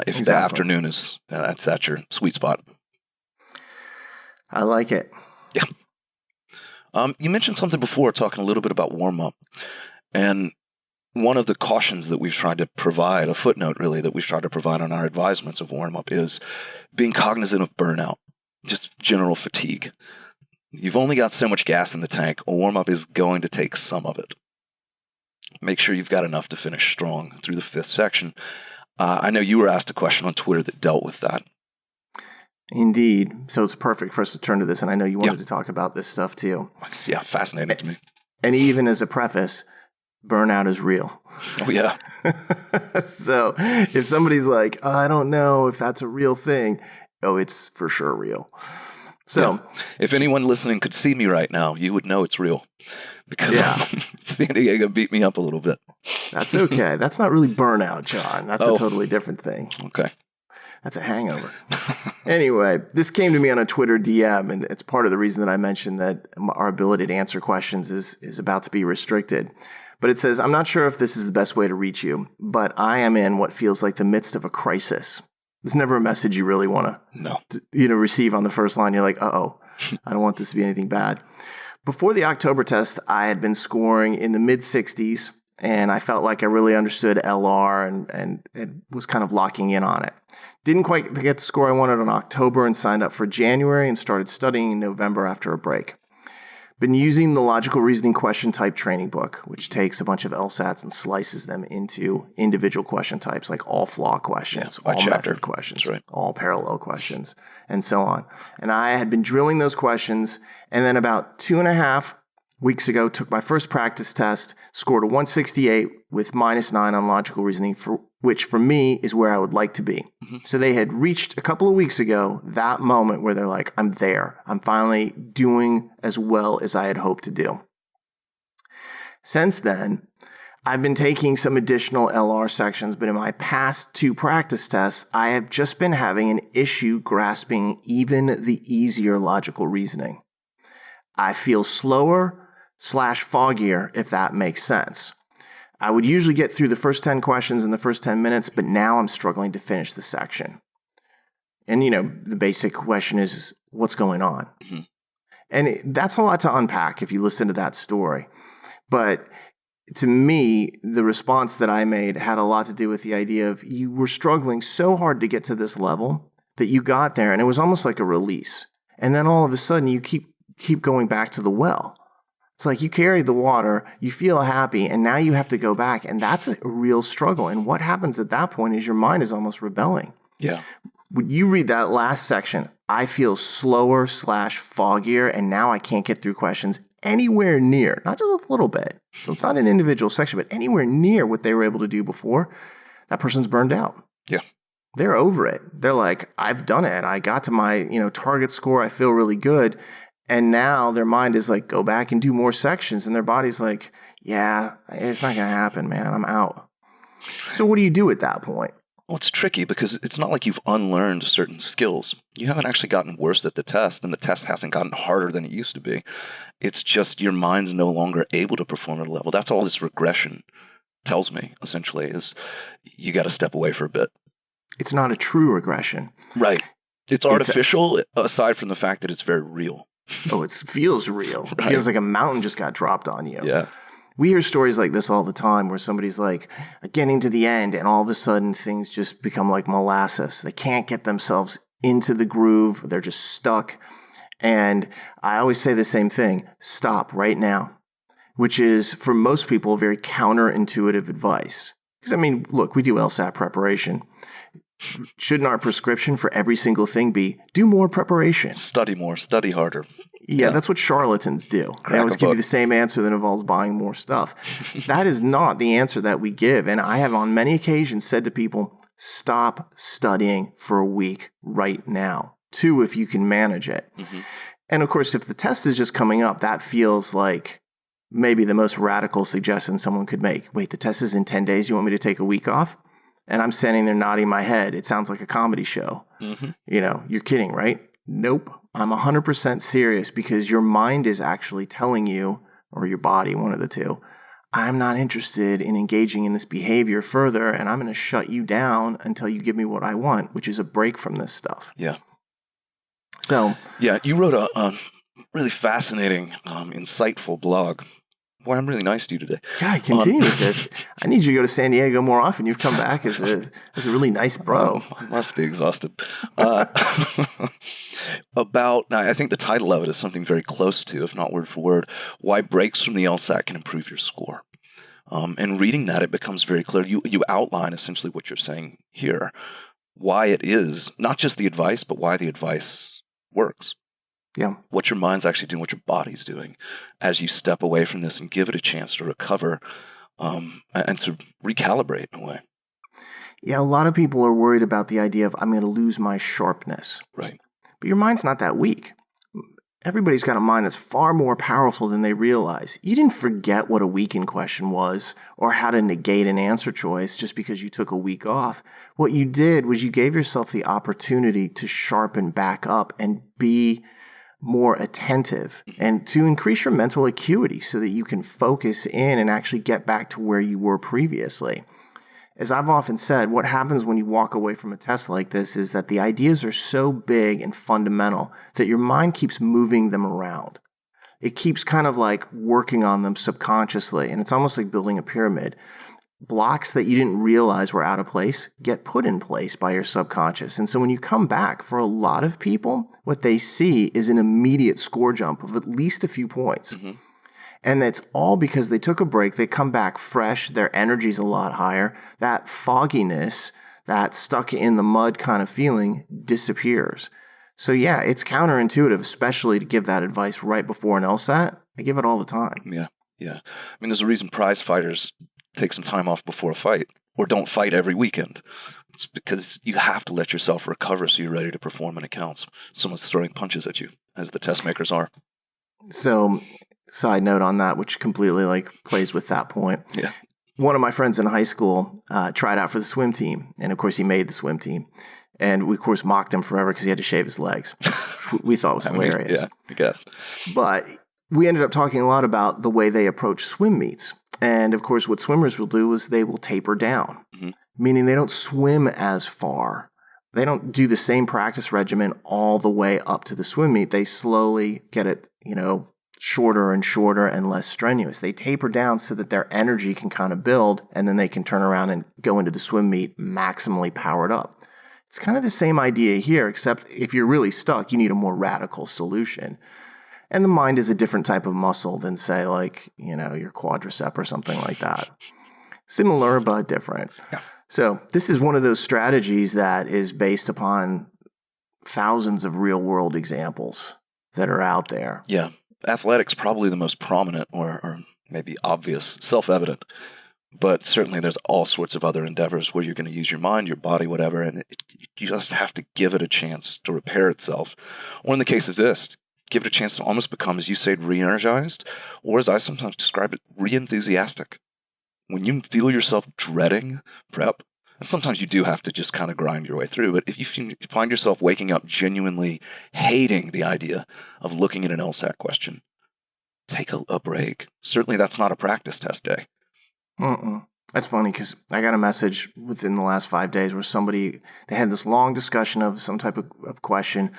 If the afternoon is that's your sweet spot. I like it. Yeah. You mentioned something before, talking a little bit about warm-up. And one of the cautions that we've tried to provide, a footnote really, that we've tried to provide on our advisements of warm-up is being cognizant of burnout, just general fatigue. You've only got so much gas in the tank. A warm-up is going to take some of it. make sure you've got enough to finish strong through the 5th section. I know you were asked a question on Twitter that dealt with that. Indeed. So it's perfect for us to turn to this, and I know you wanted to talk about this stuff too. Yeah, fascinating to me. And even as a preface, burnout is real. Oh, yeah. So if somebody's like, oh, I don't know if that's a real thing, it's for sure real. So if anyone listening could see me right now, you would know it's real. Because San Diego beat me up a little bit. That's okay. That's not really burnout, John. That's a totally different thing. Okay. That's a hangover. Anyway, this came to me on a Twitter DM, and it's part of the reason that I mentioned that our ability to answer questions is about to be restricted. But it says, I'm not sure if this is the best way to reach you, but I am in what feels like the midst of a crisis. It's never a message you really want to receive on the first line. You're like, uh-oh, I don't want this to be anything bad. Before the October test, I had been scoring in the mid-60s, and I felt like I really understood LR and was kind of locking in on it. Didn't quite get the score I wanted in October and signed up for January and started studying in November after a break. Been using the logical reasoning question type training book, which takes a bunch of LSATs and slices them into individual question types, like all flaw questions, all method questions, all parallel questions, and so on. And I had been drilling those questions, and then about 2.5 weeks ago, took my first practice test, scored a 168 with -9 on logical reasoning, which for me is where I would like to be. Mm-hmm. So they had reached a couple of weeks ago that moment where they're like, I'm there. I'm finally doing as well as I had hoped to do. Since then, I've been taking some additional LR sections, but in my past 2 practice tests, I have just been having an issue grasping even the easier logical reasoning. I feel slower/foggier, if that makes sense. I would usually get through the first 10 questions in the first 10 minutes, but now I'm struggling to finish the section. And, the basic question is, what's going on? Mm-hmm. And that's a lot to unpack if you listen to that story. But to me, the response that I made had a lot to do with the idea of you were struggling so hard to get to this level that you got there, and it was almost like a release. And then all of a sudden, you keep going back to the well. It's like you carried the water, you feel happy, and now you have to go back, and that's a real struggle. And what happens at that point is your mind is almost rebelling. Yeah. When you read that last section, I feel slower/foggier, and now I can't get through questions anywhere near, not just a little bit. So it's not an individual section, but anywhere near what they were able to do before. That person's burned out. Yeah. They're over it. They're like, I've done it. I got to my, target score. I feel really good. And now their mind is like, go back and do more sections. And their body's like, yeah, it's not going to happen, man. I'm out. So what do you do at that point? Well, it's tricky because it's not like you've unlearned certain skills. You haven't actually gotten worse at the test, and the test hasn't gotten harder than it used to be. It's just your mind's no longer able to perform at a level. That's all this regression tells me, essentially, is you got to step away for a bit. It's not a true regression. Right. It's artificial, aside from the fact that it's very real. Oh, it feels real. Right. It feels like a mountain just got dropped on you. Yeah. We hear stories like this all the time where somebody's like getting to the end and all of a sudden things just become like molasses. They can't get themselves into the groove. They're just stuck. And I always say the same thing. Stop right now, which is for most people very counterintuitive advice. Because, look, we do LSAT preparation. Shouldn't our prescription for every single thing be do more preparation? Study more, study harder. Yeah, that's what charlatans do. They always give you the same answer that involves buying more stuff. That is not the answer that we give. And I have on many occasions said to people, stop studying for a week right now. 2, if you can manage it. Mm-hmm. And of course, if the test is just coming up, that feels like maybe the most radical suggestion someone could make. Wait, the test is in 10 days. You want me to take a week off? And I'm standing there nodding my head. It sounds like a comedy show. Mm-hmm. You're kidding, right? Nope. I'm 100% serious because your mind is actually telling you, or your body, one of the two, I'm not interested in engaging in this behavior further, and I'm going to shut you down until you give me what I want, which is a break from this stuff. Yeah. So. Yeah, you wrote a really fascinating, insightful blog. Boy, I'm really nice to you today. God, continue with this. I need you to go to San Diego more often. You've come back as a really nice bro. I must be exhausted. I think the title of it is something very close to, if not word for word, why breaks from the LSAT can improve your score. And reading that, it becomes very clear. You outline essentially what you're saying here, why it is not just the advice, but why the advice works. Yeah. What your mind's actually doing, what your body's doing as you step away from this and give it a chance to recover and to recalibrate in a way. Yeah, a lot of people are worried about the idea of I'm going to lose my sharpness. Right. But your mind's not that weak. Everybody's got a mind that's far more powerful than they realize. You didn't forget what a weekend question was or how to negate an answer choice just because you took a week off. What you did was you gave yourself the opportunity to sharpen back up and be more attentive and to increase your mental acuity so that you can focus in and actually get back to where you were previously. As I've often said, what happens when you walk away from a test like this is that the ideas are so big and fundamental that your mind keeps moving them around. It keeps kind of like working on them subconsciously, and it's almost like building a pyramid. Blocks that you didn't realize were out of place get put in place by your subconscious. And so when you come back, for a lot of people, what they see is an immediate score jump of at least a few points. Mm-hmm. And it's all because they took a break, they come back fresh, their energy's a lot higher. That fogginess, that stuck in the mud kind of feeling disappears. So yeah, it's counterintuitive, especially to give that advice right before an LSAT. I give it all the time. Yeah. I mean, there's a reason prize fighters take some time off before a fight or don't fight every weekend. It's because you have to let yourself recover so you're ready to perform when it counts. Someone's throwing punches at you, as the test makers are. So, side note on that, which completely plays with that point. Yeah. One of my friends in high school tried out for the swim team, and of course he made the swim team. And we, of course, mocked him forever because he had to shave his legs. We thought was hilarious. Yeah, I guess. But we ended up talking a lot about the way they approach swim meets. And, of course, what swimmers will do is they will taper down, meaning they don't swim as far. They don't do the same practice regimen all the way up to the swim meet. They slowly get it, shorter and shorter and less strenuous. They taper down so that their energy can kind of build, and then they can turn around and go into the swim meet maximally powered up. It's kind of the same idea here, except if you're really stuck, you need a more radical solution. And the mind is a different type of muscle than, say, your quadricep or something like that. Similar, but different. Yeah. So this is one of those strategies that is based upon thousands of real-world examples that are out there. Yeah. Athletics probably the most prominent or maybe obvious, self-evident. But certainly there's all sorts of other endeavors where you're going to use your mind, your body, whatever, and you just have to give it a chance to repair itself. Or in the case of this, give it a chance to almost become, as you said, re-energized, or as I sometimes describe it, re-enthusiastic. When you feel yourself dreading prep, and sometimes you do have to just kind of grind your way through, but if you find yourself waking up genuinely hating the idea of looking at an LSAT question, take a break. Certainly that's not a practice test day. That's funny because I got a message within the last 5 days where they had this long discussion of some type of question,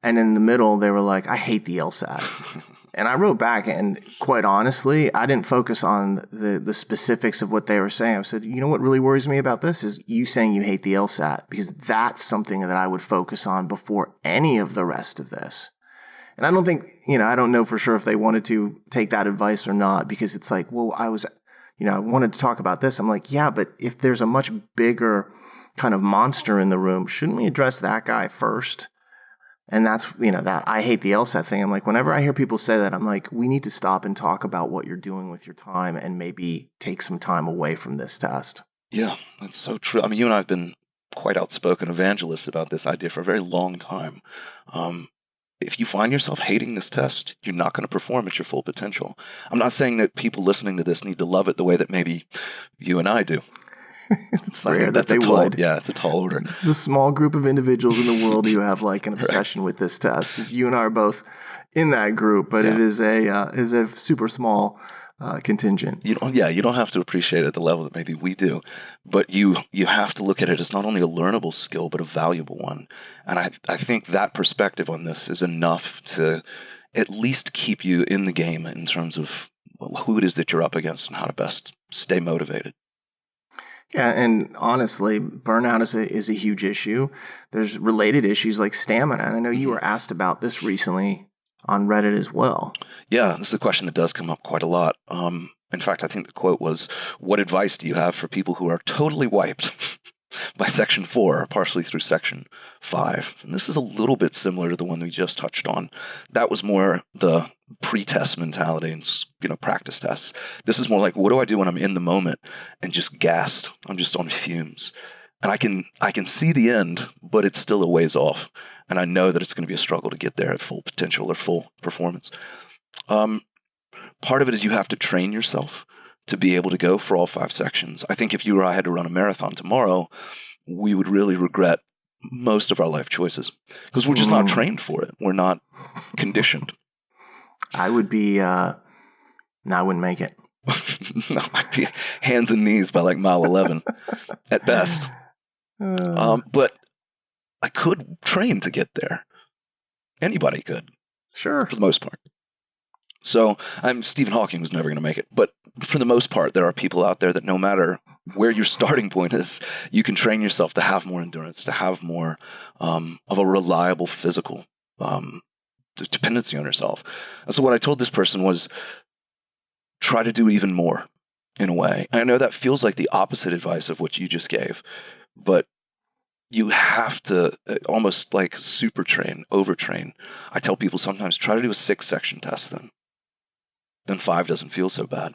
and in the middle they were like, I hate the LSAT. And I wrote back, and quite honestly, I didn't focus on the specifics of what they were saying. I said, you know what really worries me about this is you saying you hate the LSAT, because that's something that I would focus on before any of the rest of this. And I don't think, I don't know for sure if they wanted to take that advice or not, because it's like, well, I wanted to talk about this. I'm like, yeah, but if there's a much bigger kind of monster in the room, shouldn't we address that guy first? And that's, that I hate the LSAT thing. I'm like, whenever I hear people say that, I'm like, we need to stop and talk about what you're doing with your time and maybe take some time away from this test. Yeah, that's so true. I mean, you and I have been quite outspoken evangelists about this idea for a very long time. If you find yourself hating this test, you're not going to perform at your full potential. I'm not saying that people listening to this need to love it the way that maybe you and I do. It's rare that they would. Yeah, it's a tall order. It's a small group of individuals in the world who have an obsession with this test. You and I are both in that group, but it is a super small contingent. You don't have to appreciate it at the level that maybe we do, but you have to look at it as not only a learnable skill, but a valuable one. And I think that perspective on this is enough to at least keep you in the game in terms of who it is that you're up against and how to best stay motivated. Yeah, and honestly, burnout is a huge issue. There's related issues like stamina. And I know you were asked about this recently on Reddit as well. Yeah, this is a question that does come up quite a lot. In fact, I think the quote was, "What advice do you have for people who are totally wiped by section 4, partially through section 5?" And this is a little bit similar to the one we just touched on. That was more the pre-test mentality and, practice tests. This is more like, what do I do when I'm in the moment and just gassed? I'm just on fumes. And I can see the end, but it's still a ways off. And I know that it's going to be a struggle to get there at full potential or full performance. Part of it is you have to train yourself to be able to go for all 5 sections. I think if you or I had to run a marathon tomorrow, we would really regret most of our life choices because we're just not trained for it. We're not conditioned. I would be, I wouldn't make it. I'd be hands and knees by like mile 11 at best. But I could train to get there. Anybody could. Sure. For the most part. So Stephen Hawking was never going to make it. But for the most part, there are people out there that no matter where your starting point is, you can train yourself to have more endurance, to have more of a reliable physical dependency on yourself. And so what I told this person was, try to do even more in a way. I know that feels like the opposite advice of what you just gave, but you have to almost like super train, overtrain. I tell people sometimes try to do a 6-section test then 5 doesn't feel so bad.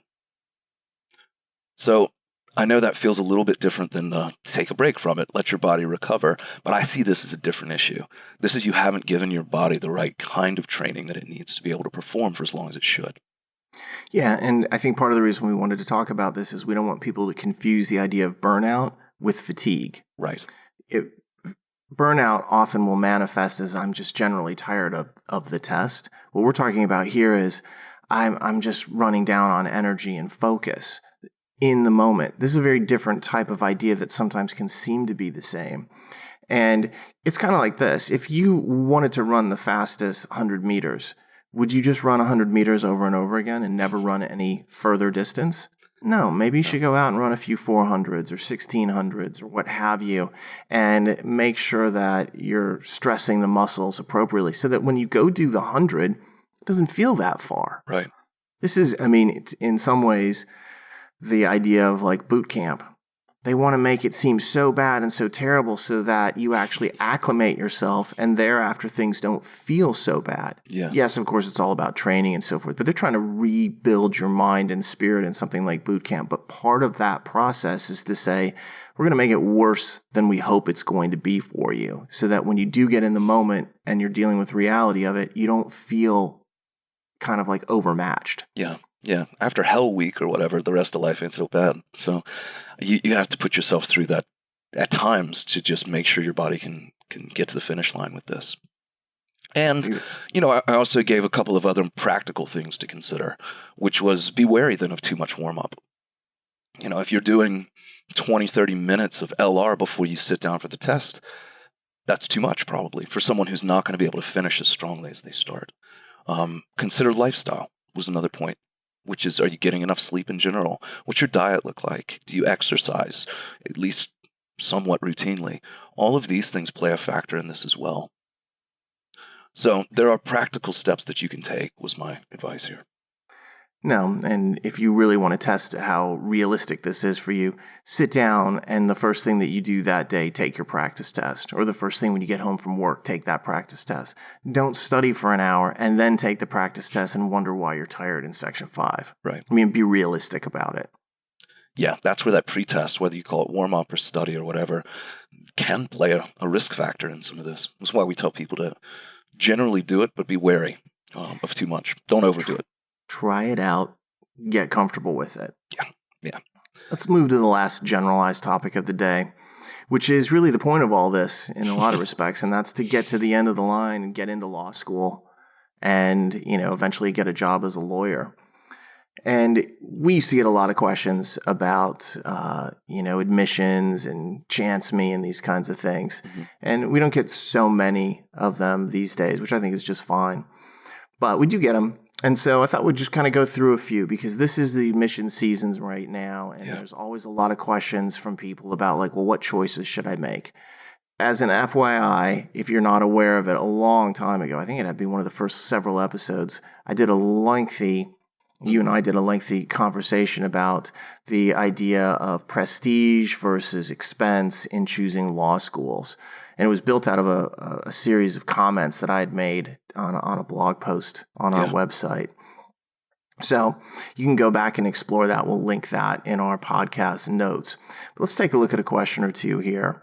So I know that feels a little bit different than take a break from it, let your body recover, but I see this as a different issue. This is you haven't given your body the right kind of training that it needs to be able to perform for as long as it should. Yeah, and I think part of the reason we wanted to talk about this is we don't want people to confuse the idea of burnout with fatigue. Right. Burnout often will manifest as I'm just generally tired of the test. What we're talking about here is I'm just running down on energy and focus in the moment. This is a very different type of idea that sometimes can seem to be the same. And it's kind of like this. If you wanted to run the fastest 100 meters, would you just run 100 meters over and over again and never run any further distance? No, maybe you should go out and run a few 400s or 1600s or what have you, and make sure that you're stressing the muscles appropriately so that when you go do the 100, it doesn't feel that far. Right. This is, in some ways, the idea of like boot camp. They want to make it seem so bad and so terrible so that you actually acclimate yourself and thereafter things don't feel so bad. Yeah. Yes, of course, it's all about training and so forth, but they're trying to rebuild your mind and spirit in something like boot camp. But part of that process is to say, we're going to make it worse than we hope it's going to be for you so that when you do get in the moment and you're dealing with reality of it, you don't feel kind of like overmatched. Yeah. Yeah. After Hell Week or whatever, the rest of life ain't so bad. So you have to put yourself through that at times to just make sure your body can get to the finish line with this. And, I also gave a couple of other practical things to consider, which was be wary then of too much warm-up. If you're doing 20, 30 minutes of LR before you sit down for the test, that's too much probably for someone who's not going to be able to finish as strongly as they start. Consider lifestyle was another point, which is, are you getting enough sleep in general? What's your diet look like? Do you exercise, at least somewhat routinely? All of these things play a factor in this as well. So there are practical steps that you can take, was my advice here. No, and if you really want to test how realistic this is for you, sit down and the first thing that you do that day, take your practice test. Or the first thing when you get home from work, take that practice test. Don't study for an hour and then take the practice test and wonder why you're tired in section 5. Right. Be realistic about it. Yeah, that's where that pre-test, whether you call it warm-up or study or whatever, can play a risk factor in some of this. That's why we tell people to generally do it, but be wary of too much. Don't overdo it. Try it out. Get comfortable with it. Yeah. Let's move to the last generalized topic of the day, which is really the point of all this in a lot of respects, and that's to get to the end of the line and get into law school and, eventually get a job as a lawyer. And we used to get a lot of questions about, admissions and chance me and these kinds of things. Mm-hmm. And we don't get so many of them these days, which I think is just fine. But we do get them. And so I thought we'd just kind of go through a few because this is the admission seasons right now. And there's always a lot of questions from people about what choices should I make? As an FYI, if you're not aware of it, a long time ago, I think it had to be one of the first several episodes, I did a lengthy You and I did a lengthy conversation about the idea of prestige versus expense in choosing law schools. And it was built out of a series of comments that I had made on a blog post on our website. So you can go back and explore that. We'll link that in our podcast notes. But let's take a look at a question or two here.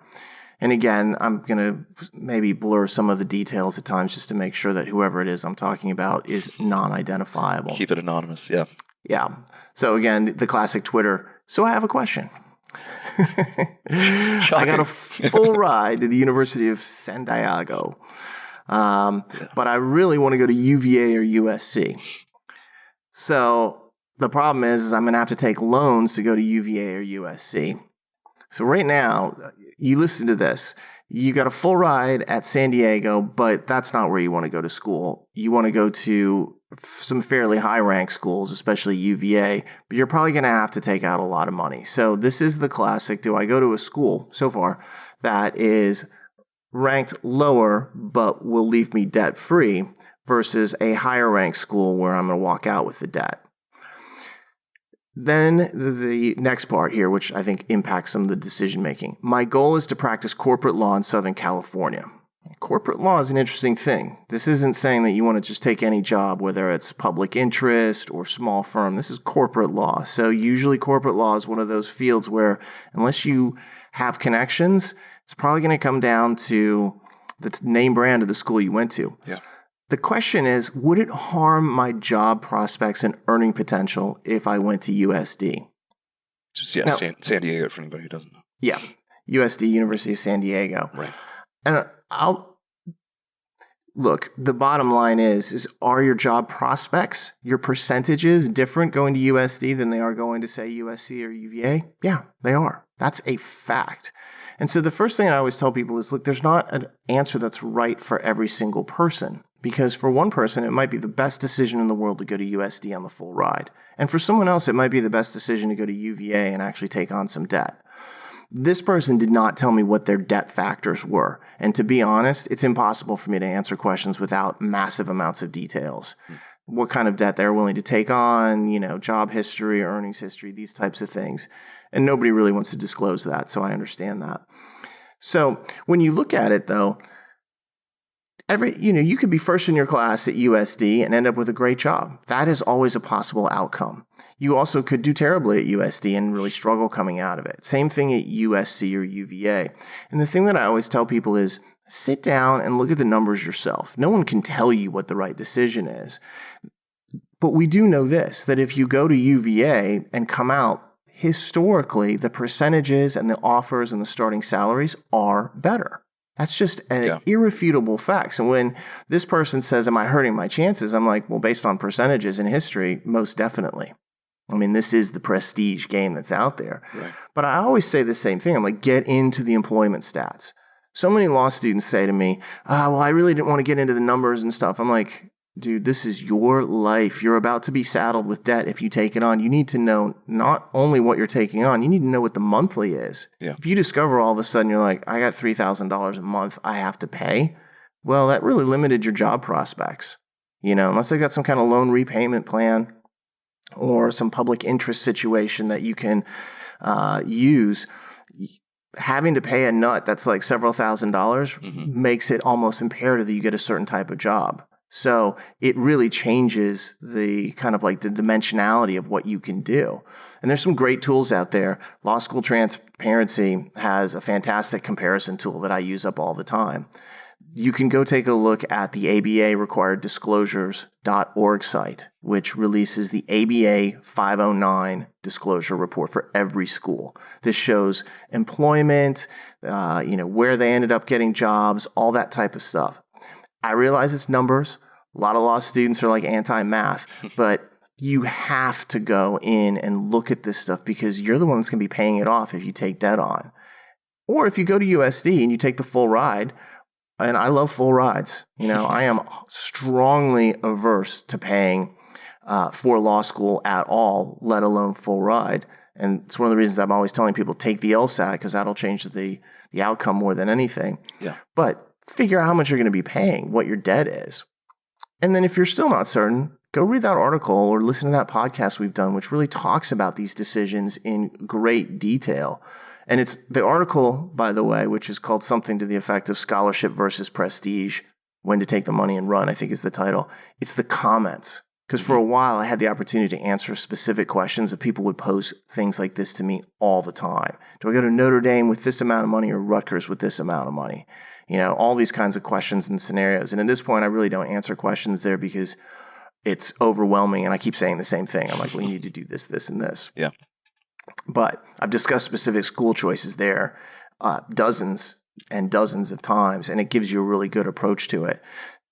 And again, I'm going to maybe blur some of the details at times just to make sure that whoever it is I'm talking about is non-identifiable. Keep it anonymous, yeah. Yeah. So again, the classic Twitter. So I have a question. I got a full ride to the University of San Diego, but I really want to go to UVA or USC. So the problem is I'm going to have to take loans to go to UVA or USC. So right now, you listen to this. You got a full ride at San Diego, but that's not where you want to go to school. You want to go to some fairly high-ranked schools, especially UVA, but you're probably going to have to take out a lot of money. So this is the classic, do I go to a school so far that is ranked lower but will leave me debt-free versus a higher-ranked school where I'm going to walk out with the debt? Then the next part here, which I think impacts some of the decision-making. My goal is to practice corporate law in Southern California. Corporate law is an interesting thing. This isn't saying that you want to just take any job, whether it's public interest or small firm. This is corporate law. So usually corporate law is one of those fields where unless you have connections, it's probably going to come down to the name brand of the school you went to. Yeah. The question is, would it harm my job prospects and earning potential if I went to USD? Just, now, San Diego, for anybody who doesn't know. Yeah, USD, University of San Diego. Right. And look, the bottom line is are your job prospects, your percentages different going to USD than they are going to, say, USC or UVA? Yeah, they are. That's a fact. And so the first thing I always tell people is, look, there's not an answer that's right for every single person. Because for one person, it might be the best decision in the world to go to USD on the full ride. And for someone else, it might be the best decision to go to UVA and actually take on some debt. This person did not tell me what their debt factors were. And to be honest, it's impossible for me to answer questions without massive amounts of details. What kind of debt they're willing to take on, job history, earnings history, these types of things. And nobody really wants to disclose that, so I understand that. So when you look at it, though, you could be first in your class at USD and end up with a great job. That is always a possible outcome. You also could do terribly at USD and really struggle coming out of it. Same thing at USC or UVA. And the thing that I always tell people is sit down and look at the numbers yourself. No one can tell you what the right decision is. But we do know this, that if you go to UVA and come out, historically, the percentages and the offers and the starting salaries are better. That's just an irrefutable fact. So when this person says, am I hurting my chances? I'm like, well, based on percentages in history, most definitely. I mean, this is the prestige game that's out there. Right. But I always say the same thing. I'm like, get into the employment stats. So many law students say to me, well, I really didn't want to get into the numbers and stuff. I'm like, dude, this is your life. You're about to be saddled with debt if you take it on. You need to know not only what you're taking on, you need to know what the monthly is. Yeah. If you discover all of a sudden you're like, I got $3,000 a month I have to pay, well, that really limited your job prospects. Unless they got some kind of loan repayment plan or some public interest situation that you can use, having to pay a nut that's like several $1,000s makes it almost imperative that you get a certain type of job. So it really changes the kind of like the dimensionality of what you can do. And there's some great tools out there. Law School Transparency has a fantastic comparison tool that I use up all the time. You can go take a look at the ABA required disclosures.org site, which releases the ABA 509 disclosure report for every school. This shows employment, where they ended up getting jobs, all that type of stuff. I realize it's numbers. A lot of law students are like anti-math, but you have to go in and look at this stuff because you're the one that's going to be paying it off if you take debt on. Or if you go to USD and you take the full ride, and I love full rides. I am strongly averse to paying for law school at all, let alone full ride. And it's one of the reasons I'm always telling people take the LSAT because that'll change the outcome more than anything. Yeah. But figure out how much you're going to be paying, what your debt is. And then if you're still not certain, go read that article or listen to that podcast we've done, which really talks about these decisions in great detail. And it's the article, by the way, which is called something to the effect of Scholarship versus Prestige, When to Take the Money and Run, I think is the title. It's the comments. Because for a while, I had the opportunity to answer specific questions that people would pose things like this to me all the time. Do I go to Notre Dame with this amount of money or Rutgers with this amount of money? You know, all these kinds of questions and scenarios. And at this point, I really don't answer questions there because it's overwhelming. And I keep saying the same thing. I'm like, well, you need to do this, this, and this. Yeah. But I've discussed specific school choices there dozens and dozens of times, and it gives you a really good approach to it.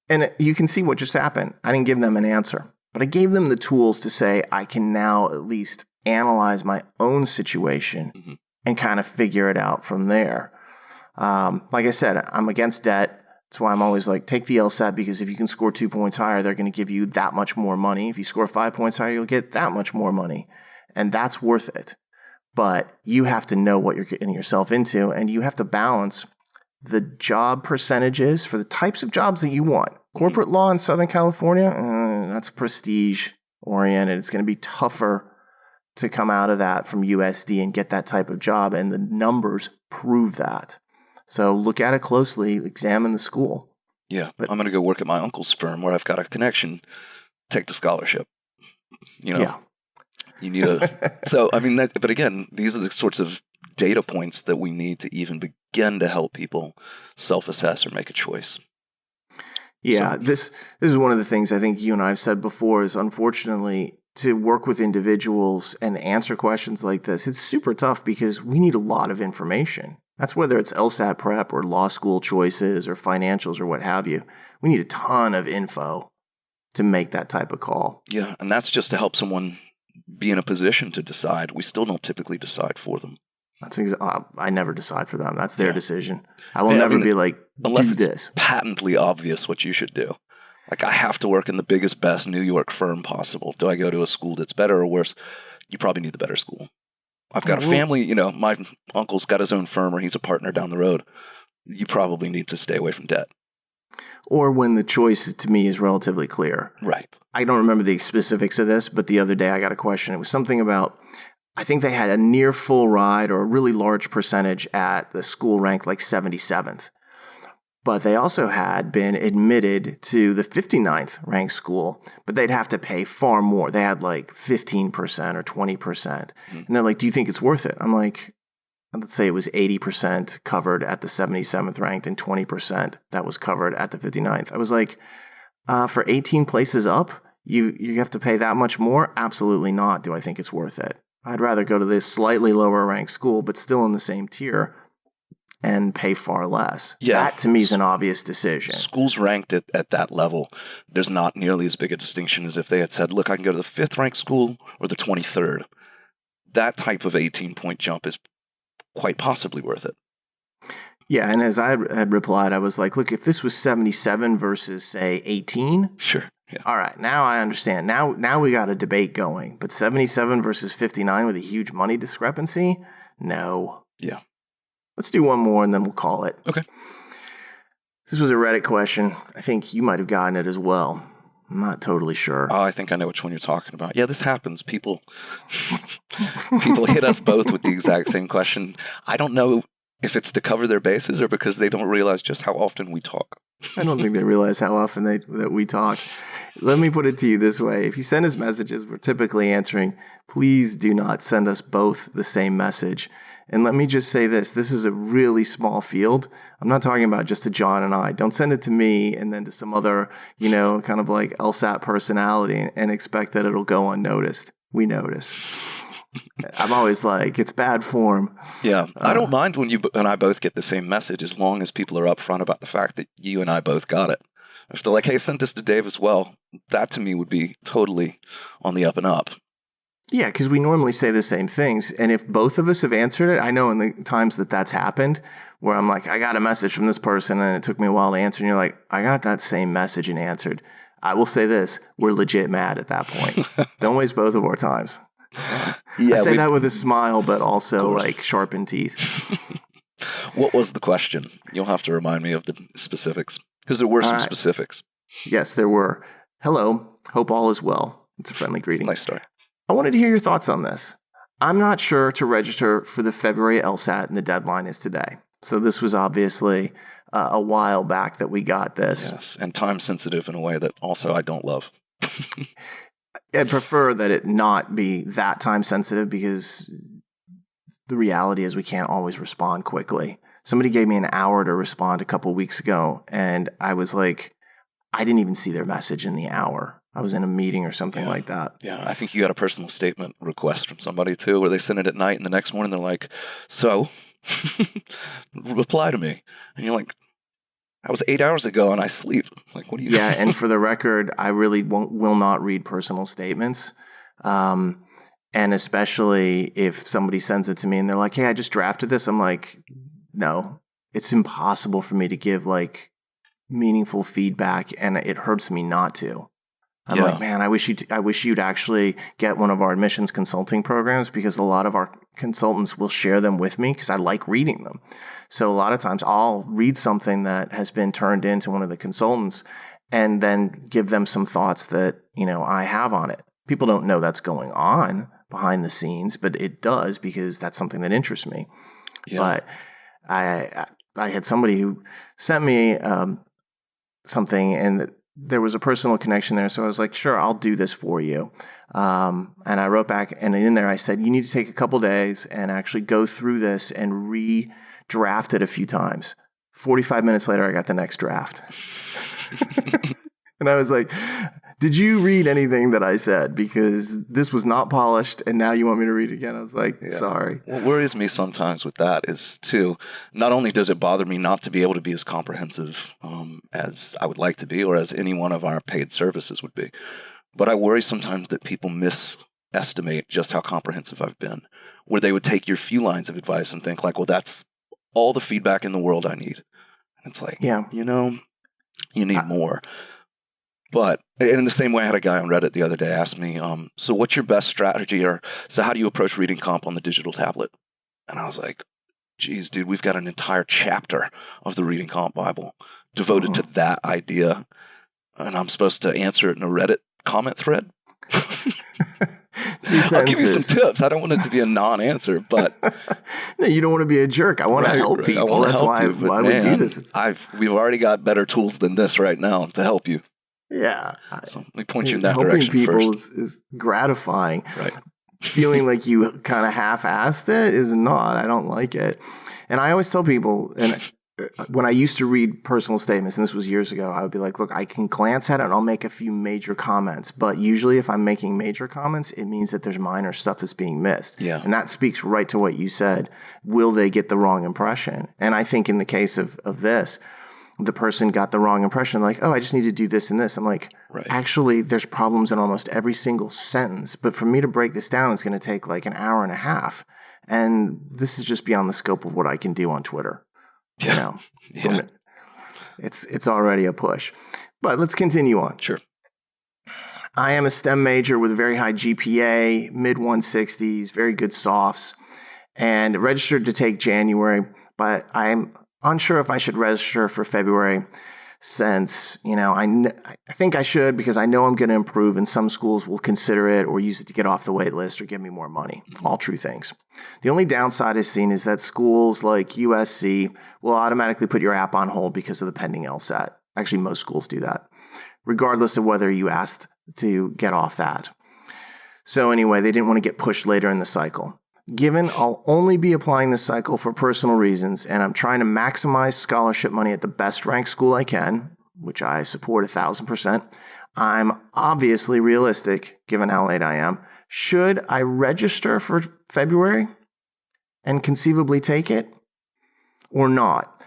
And you can see what just happened. I didn't give them an answer. But I gave them the tools to say I can now at least analyze my own situation and kind of figure it out from there. Like I said, I'm against debt. That's why I'm always like, take the LSAT, because if you can score 2 points higher, they're going to give you that much more money. If you score 5 points higher, you'll get that much more money. And that's worth it. But you have to know what you're getting yourself into, and you have to balance the job percentages for the types of jobs that you want. Corporate law in Southern California, that's prestige oriented. It's going to be tougher to come out of that from USD and get that type of job, and the numbers prove that. So look at it closely, examine the school. Yeah, but I'm going to go work at my uncle's firm where I've got a connection, take the scholarship. You know, yeah. You need a, so I mean, but again, these are the sorts of data points that we need to even begin to help people self-assess or make a choice. Yeah, So, this is one of the things I think you and I have said before is, unfortunately, to work with individuals and answer questions like this, it's super tough because we need a lot of information. That's whether it's LSAT prep or law school choices or financials or what have you. We need a ton of info to make that type of call. yeah, and that's just to help someone be in a position to decide. We still don't typically decide for them. I never decide for them. That's their Yeah. decision. I will never be like, unless do it's this. patently obvious what you should do. Like, I have to work in the biggest, best New York firm possible. Do I go to a school that's better or worse? You probably need the better school. I've got a family, you know, my uncle's got his own firm or he's a partner down the road. You probably need to stay away from debt. Or when the choice to me is relatively clear. Right. I don't remember the specifics of this, but the other day I got a question. It was something about, I think they had a near full ride or a really large percentage at the school ranked like 77th. But they also had been admitted to the 59th ranked school, but they'd have to pay far more. They had like 15% or 20%. And they're like, do you think it's worth it? I'm like, let's say it was 80% covered at the 77th ranked and 20% that was covered at the 59th. I was like, for 18 places up, you have to pay that much more? Absolutely not. Do I think it's worth it? I'd rather go to this slightly lower ranked school, but still in the same tier, and pay far less. Yeah. That to me is an obvious decision. Schools ranked at that level, there's not nearly as big a distinction as if they had said, look, I can go to the 5th ranked school or the 23rd. That type of 18-point jump is quite possibly worth it. Yeah, and as I had replied, I was like, look, if this was 77 versus, say, 18, Sure. Yeah. all right, now I understand. Now we got a debate going. But 77 versus 59 with a huge money discrepancy? No. Yeah. Let's do one more and then we'll call it. Okay. This was a Reddit question. I think you might have gotten it as well. I'm not totally sure. Oh, I think I know which one you're talking about. Yeah, this happens. People hit us both with the exact same question. I don't know if it's to cover their bases or because they don't realize just how often we talk. I don't think they realize how often that we talk. Let me put it to you this way. If you send us messages, we're typically answering. Please do not send us both the same message. And let me just say this is a really small field. I'm not talking about just to Jon and I. Don't send it to me and then to some other, kind of like LSAT personality and expect that it'll go unnoticed. We notice. I'm always like, it's bad form. Yeah, I don't mind when you and I both get the same message as long as people are upfront about the fact that you and I both got it. If they're like, hey, send this to Dave as well, that to me would be totally on the up and up. Yeah, because we normally say the same things. And if both of us have answered it, I know in the times that that's happened, where I'm like, I got a message from this person and it took me a while to answer. And you're like, I got that same message and answered. I will say this, we're legit mad at that point. Don't waste both of our times. Yeah, I say that with a smile, but also like sharpened teeth. What was the question? You'll have to remind me of the specifics, because there were some specifics. Yes, there were. Hello, hope all is well. It's a friendly greeting. It's a nice story. I wanted to hear your thoughts on this. I'm not sure to register for the February LSAT, and the deadline is today. So this was obviously a while back that we got this. Yes, and time sensitive in a way that also I don't love. I'd prefer that it not be that time sensitive, because the reality is we can't always respond quickly. Somebody gave me an hour to respond a couple weeks ago, and I was like, I didn't even see their message in the hour. I was in a meeting or something like that. Yeah, I think you got a personal statement request from somebody too, where they send it at night, and the next morning they're like, so, reply to me. And you're like, that was 8 hours ago and I sleep. Like, what are you Yeah, and for the record, I really will not read personal statements. And especially if somebody sends it to me and they're like, hey, I just drafted this. I'm like, no, it's impossible for me to give like meaningful feedback, and it hurts me not to. I'm like, man, I wish you'd actually get one of our admissions consulting programs, because a lot of our consultants will share them with me because I like reading them. So a lot of times I'll read something that has been turned into one of the consultants and then give them some thoughts that, I have on it. People don't know that's going on behind the scenes, but it does, because that's something that interests me. Yeah. But I had somebody who sent me something, and there was a personal connection there. So I was like, sure, I'll do this for you. And I wrote back, and in there I said, you need to take a couple days and actually go through this and redraft it a few times. 45 minutes later, I got the next draft. And I was like, did you read anything that I said? Because this was not polished, and now you want me to read it again. I was like, sorry. What worries me sometimes with that is, too, not only does it bother me not to be able to be as comprehensive as I would like to be, or as any one of our paid services would be, but I worry sometimes that people misestimate just how comprehensive I've been, where they would take your few lines of advice and think like, well, that's all the feedback in the world I need. And it's like, you need more. But in the same way, I had a guy on Reddit the other day ask me, so what's your best strategy, or so how do you approach reading comp on the digital tablet? And I was like, geez, dude, we've got an entire chapter of the Reading Comp Bible devoted to that idea. And I'm supposed to answer it in a Reddit comment thread? I'll give you some tips. I don't want it to be a non-answer, but no, you don't want to be a jerk. I want to help people. That's why we do this. We've already got better tools than this right now to help you. Yeah. So let me point you in that direction first. Helping people is gratifying. Right. Feeling like you kind of half-assed it is not. I don't like it. And I always tell people, and when I used to read personal statements, and this was years ago, I would be like, look, I can glance at it and I'll make a few major comments. But usually if I'm making major comments, it means that there's minor stuff that's being missed. Yeah. And that speaks right to what you said. Will they get the wrong impression? And I think in the case of this, the person got the wrong impression. Like, oh, I just need to do this and this. I'm like, Actually, there's problems in almost every single sentence. But for me to break this down, it's going to take like an hour and a half. And this is just beyond the scope of what I can do on Twitter. Yeah. It's already a push. But let's continue on. Sure. I am a STEM major with a very high GPA, mid 160s, very good softs, and registered to take January. But I'm unsure if I should register for February, since, I think I should, because I know I'm going to improve, and some schools will consider it or use it to get off the wait list or give me more money. All true things. The only downside I've seen is that schools like USC will automatically put your app on hold because of the pending LSAT. Actually, most schools do that, regardless of whether you asked to get off that. So anyway, they didn't want to get pushed later in the cycle. Given I'll only be applying this cycle for personal reasons, and I'm trying to maximize scholarship money at the best ranked school I can, which I support 1,000%, I'm obviously realistic given how late I am. Should I register for February and conceivably take it or not?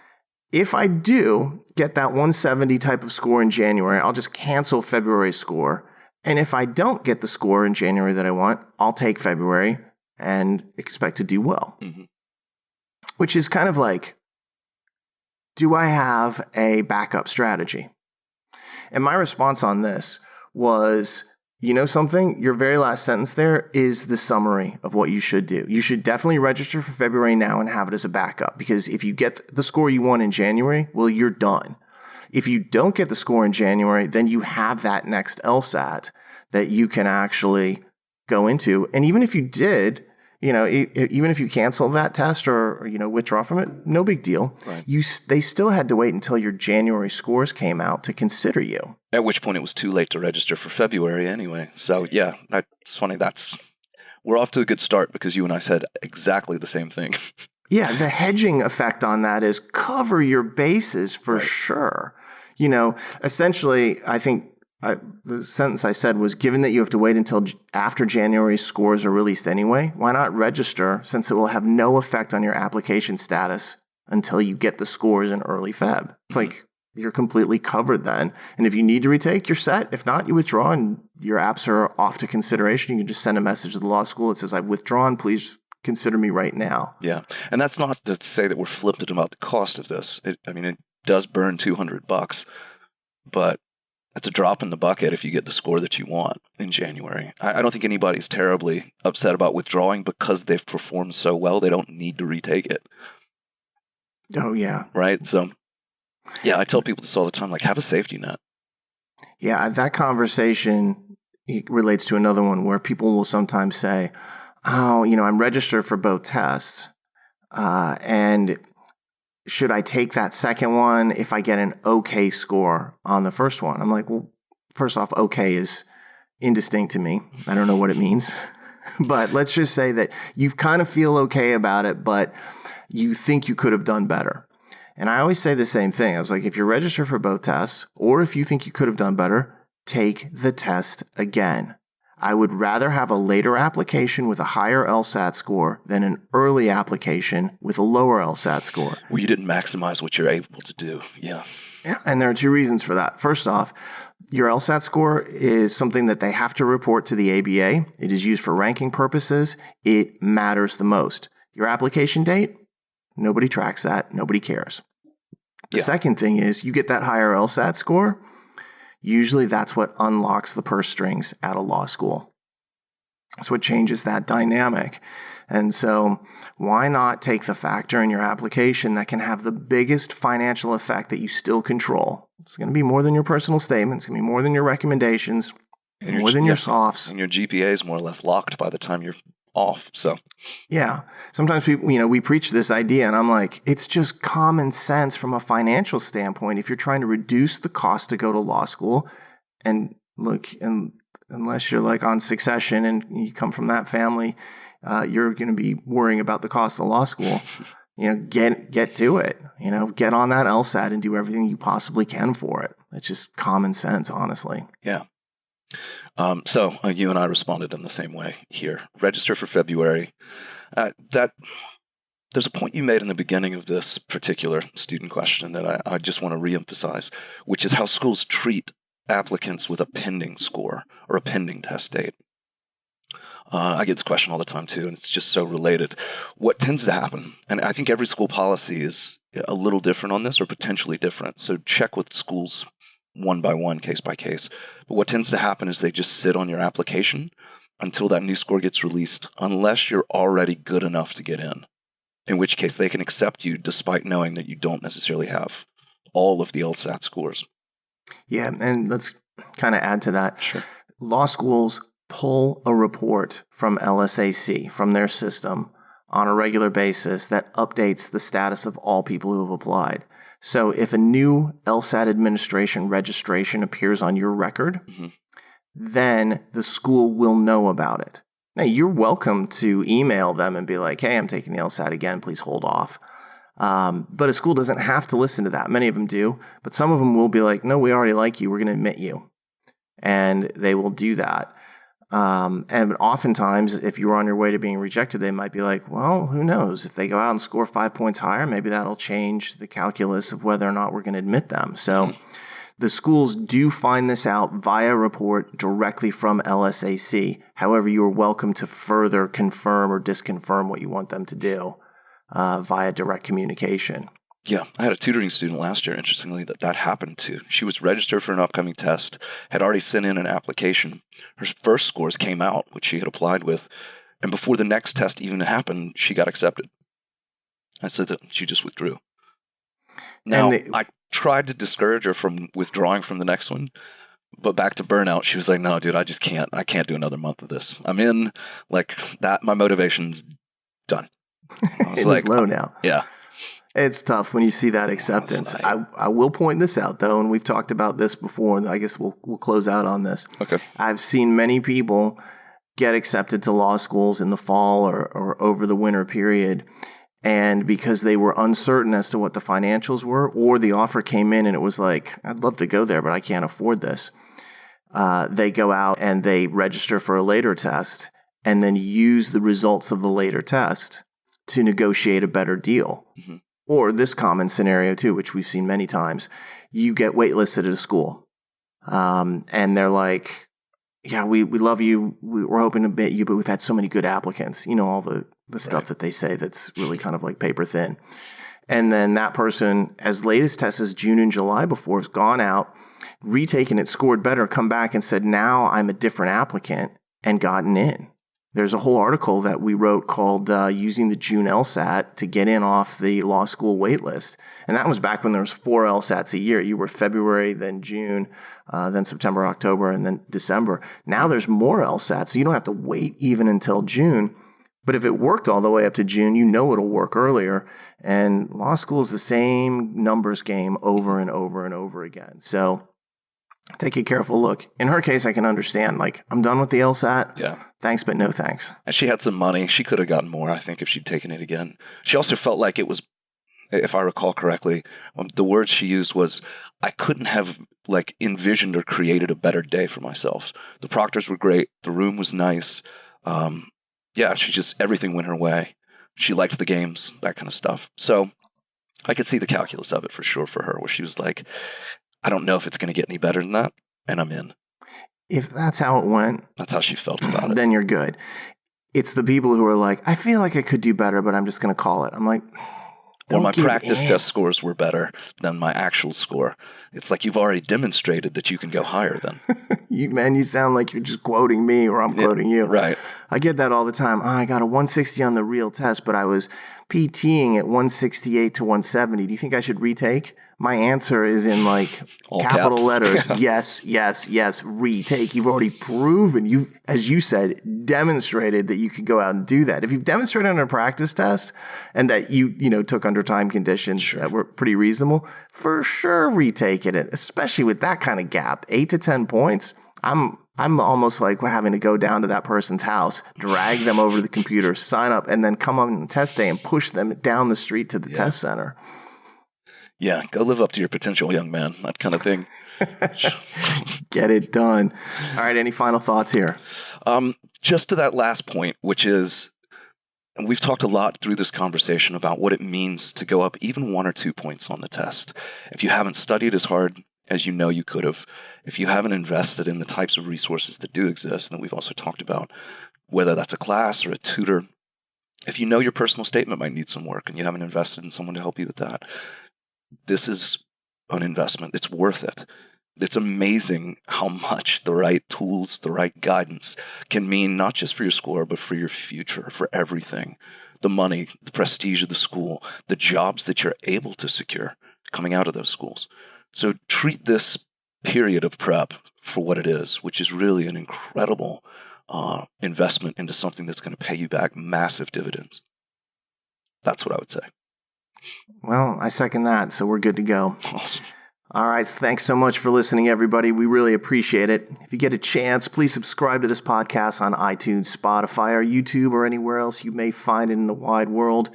If I do get that 170 type of score in January, I'll just cancel February's score. And if I don't get the score in January that I want, I'll take February and expect to do well. Mm-hmm. Which is kind of like, do I have a backup strategy? And my response on this was, you know something? Your very last sentence there is the summary of what you should do. You should definitely register for February now and have it as a backup, because if you get the score you want in January, well, you're done. If you don't get the score in January, then you have that next LSAT that you can actually go into. And even if you did, even if you cancel that test or withdraw from it, no big deal. Right. They still had to wait until your January scores came out to consider you. At which point it was too late to register for February anyway. So yeah, that's funny. We're off to a good start because you and I said exactly the same thing. Yeah, the hedging effect on that is cover your bases for sure. Essentially, I think the sentence I said was, given that you have to wait until after January's scores are released anyway, why not register, since it will have no effect on your application status until you get the scores in early Feb. It's like you're completely covered then. And if you need to retake, you're set. If not, you withdraw and your apps are off to consideration. You can just send a message to the law school that says, I've withdrawn, please consider me right now. Yeah. And that's not to say that we're flippant about the cost of this. It does burn $200, but it's a drop in the bucket if you get the score that you want in January. I don't think anybody's terribly upset about withdrawing because they've performed so well. They don't need to retake it. Oh, yeah. Right? So, yeah, I tell people this all the time, like, have a safety net. Yeah, that conversation relates to another one where people will sometimes say, oh, I'm registered for both tests, and should I take that second one if I get an okay score on the first one? I'm like, well, first off, okay is indistinct to me. I don't know what it means. But let's just say that you kind of feel okay about it, but you think you could have done better. And I always say the same thing. I was like, if you're registered for both tests, or if you think you could have done better, take the test again. I would rather have a later application with a higher LSAT score than an early application with a lower LSAT score. Well, you didn't maximize what you're able to do. Yeah. Yeah, and there are two reasons for that. First off, your LSAT score is something that they have to report to the ABA. It is used for ranking purposes. It matters the most. Your application date, nobody tracks that. Nobody cares. The second thing is you get that higher LSAT score. Usually that's what unlocks the purse strings at a law school. That's what changes that dynamic. And so why not take the factor in your application that can have the biggest financial effect that you still control? It's going to be more than your personal statement. It's going to be more than your recommendations, more than your softs. And your GPA is more or less locked by the time you're off. So yeah, sometimes people, we preach this idea and I'm like, it's just common sense from a financial standpoint. If you're trying to reduce the cost to go to law school, and look, and unless you're like on Succession and you come from that family, you're going to be worrying about the cost of law school. Get to it. Get on that LSAT and do everything you possibly can for it. It's just common sense, honestly. Yeah. So you and I responded in the same way here. Register for February. There's a point you made in the beginning of this particular student question that I just want to reemphasize, which is how schools treat applicants with a pending score or a pending test date. I get this question all the time too, and it's just so related. What tends to happen, and I think every school policy is a little different on this or potentially different, so check with schools one by one, case by case. But what tends to happen is they just sit on your application until that new score gets released, unless you're already good enough to get in which case they can accept you despite knowing that you don't necessarily have all of the LSAT scores. Yeah, and let's kind of add to that. Sure. Law schools pull a report from LSAC, from their system, on a regular basis that updates the status of all people who have applied. So if a new LSAT administration registration appears on your record, then the school will know about it. Now, you're welcome to email them and be like, hey, I'm taking the LSAT again, please hold off. But a school doesn't have to listen to that. Many of them do, but some of them will be like, no, we already like you, we're going to admit you. And they will do that. And oftentimes, if you're on your way to being rejected, they might be like, well, who knows? If they go out and score 5 points higher, maybe that'll change the calculus of whether or not we're going to admit them. So the schools do find this out via report directly from LSAC. However, you are welcome to further confirm or disconfirm what you want them to do via direct communication. Yeah, I had a tutoring student last year, interestingly, that happened to. She was registered for an upcoming test, had already sent in an application. Her first scores came out, which she had applied with, and before the next test even happened, she got accepted. I said that she just withdrew. Now, tried to discourage her from withdrawing from the next one. But back to burnout, she was like, no, dude, I just can't. I can't do another month of this. I'm in like that. My motivation's done. I was It like, was low now. yeah. It's tough when you see that acceptance. I will point this out, though, and we've talked about this before, and I guess we'll close out on this. Okay. I've seen many people get accepted to law schools in the fall or over the winter period, and because they were uncertain as to what the financials were, or the offer came in and it was like, I'd love to go there, but I can't afford this. They go out and they register for a later test and then use the results of the later test to negotiate a better deal. Mm-hmm. Or this common scenario too, which we've seen many times, you get waitlisted at a school, and they're like, yeah, we love you. We're hoping to bet you, but we've had so many good applicants. You know, all the stuff that they say that's really kind of like paper thin. And then that person, as late as tests as June and July before, has gone out, retaken it, scored better, come back and said, now I'm a different applicant, and gotten in. There's a whole article that we wrote called Using the June LSAT to Get In Off the Law School Waitlist. And that was back when there was 4 LSATs a year. You were February, then June, then September, October, and then December. Now there's more LSATs, so you don't have to wait even until June. But if it worked all the way up to June, you know it'll work earlier. And law school is the same numbers game over and over and over again. So take a careful look. In her case, I can understand, like, I'm done with the LSAT. Yeah. Thanks, but no thanks. And she had some money. She could have gotten more, I think, if she'd taken it again. She also felt like it was, if I recall correctly, the word she used was, I couldn't have like envisioned or created a better day for myself. The proctors were great. The room was nice. Yeah, everything went her way. She liked the games, that kind of stuff. So I could see the calculus of it for sure for her, where she was like, I don't know if it's going to get any better than that, and I'm in. If that's how it went, that's how she felt about it. Then you're good. It's the people who are like, I feel like I could do better, but I'm just going to call it. I'm like, or my practice test scores were better than my actual score. It's like you've already demonstrated that you can go higher then. You sound like you're just quoting me or I'm quoting you. Right. I get that all the time. I got a 160 on the real test, but I was PTing at 168 to 170. Do you think I should retake? My answer is in like all capital caps. Letters. Yes, yes, yes, retake. You've already proven, as you said, demonstrated that you could go out and do that. If you've demonstrated on a practice test and that you took under time conditions that were pretty reasonable, for sure retake it, especially with that kind of gap, 8 to 10 points. I'm almost like having to go down to that person's house, drag them over to the computer, sign up, and then come on test day and push them down the street to the test center. Yeah, go live up to your potential, young man, that kind of thing. Get it done. All right, any final thoughts here? Just to that last point, which is, and we've talked a lot through this conversation about what it means to go up even 1 or 2 points on the test. If you haven't studied as hard as you know you could have, if you haven't invested in the types of resources that do exist, and we've also talked about, whether that's a class or a tutor, if you know your personal statement might need some work and you haven't invested in someone to help you with that, this is an investment. It's worth it. It's amazing how much the right tools, the right guidance can mean, not just for your score, but for your future, for everything. The money, the prestige of the school, the jobs that you're able to secure coming out of those schools. So treat this period of prep for what it is, which is really an incredible investment into something that's going to pay you back massive dividends. That's what I would say. Well, I second that, so we're good to go. Awesome. All right, thanks so much for listening, everybody. We really appreciate it. If you get a chance, please subscribe to this podcast on iTunes, Spotify, or YouTube, or anywhere else you may find it in the wide world.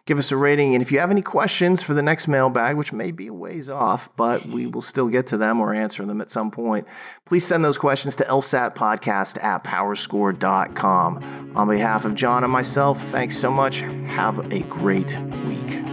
Give us a rating, and if you have any questions for the next mailbag, which may be a ways off, but we will still get to them or answer them at some point, please send those questions to lsatpodcast@powerscore.com. On behalf of Jon and myself, thanks so much. Have a great week.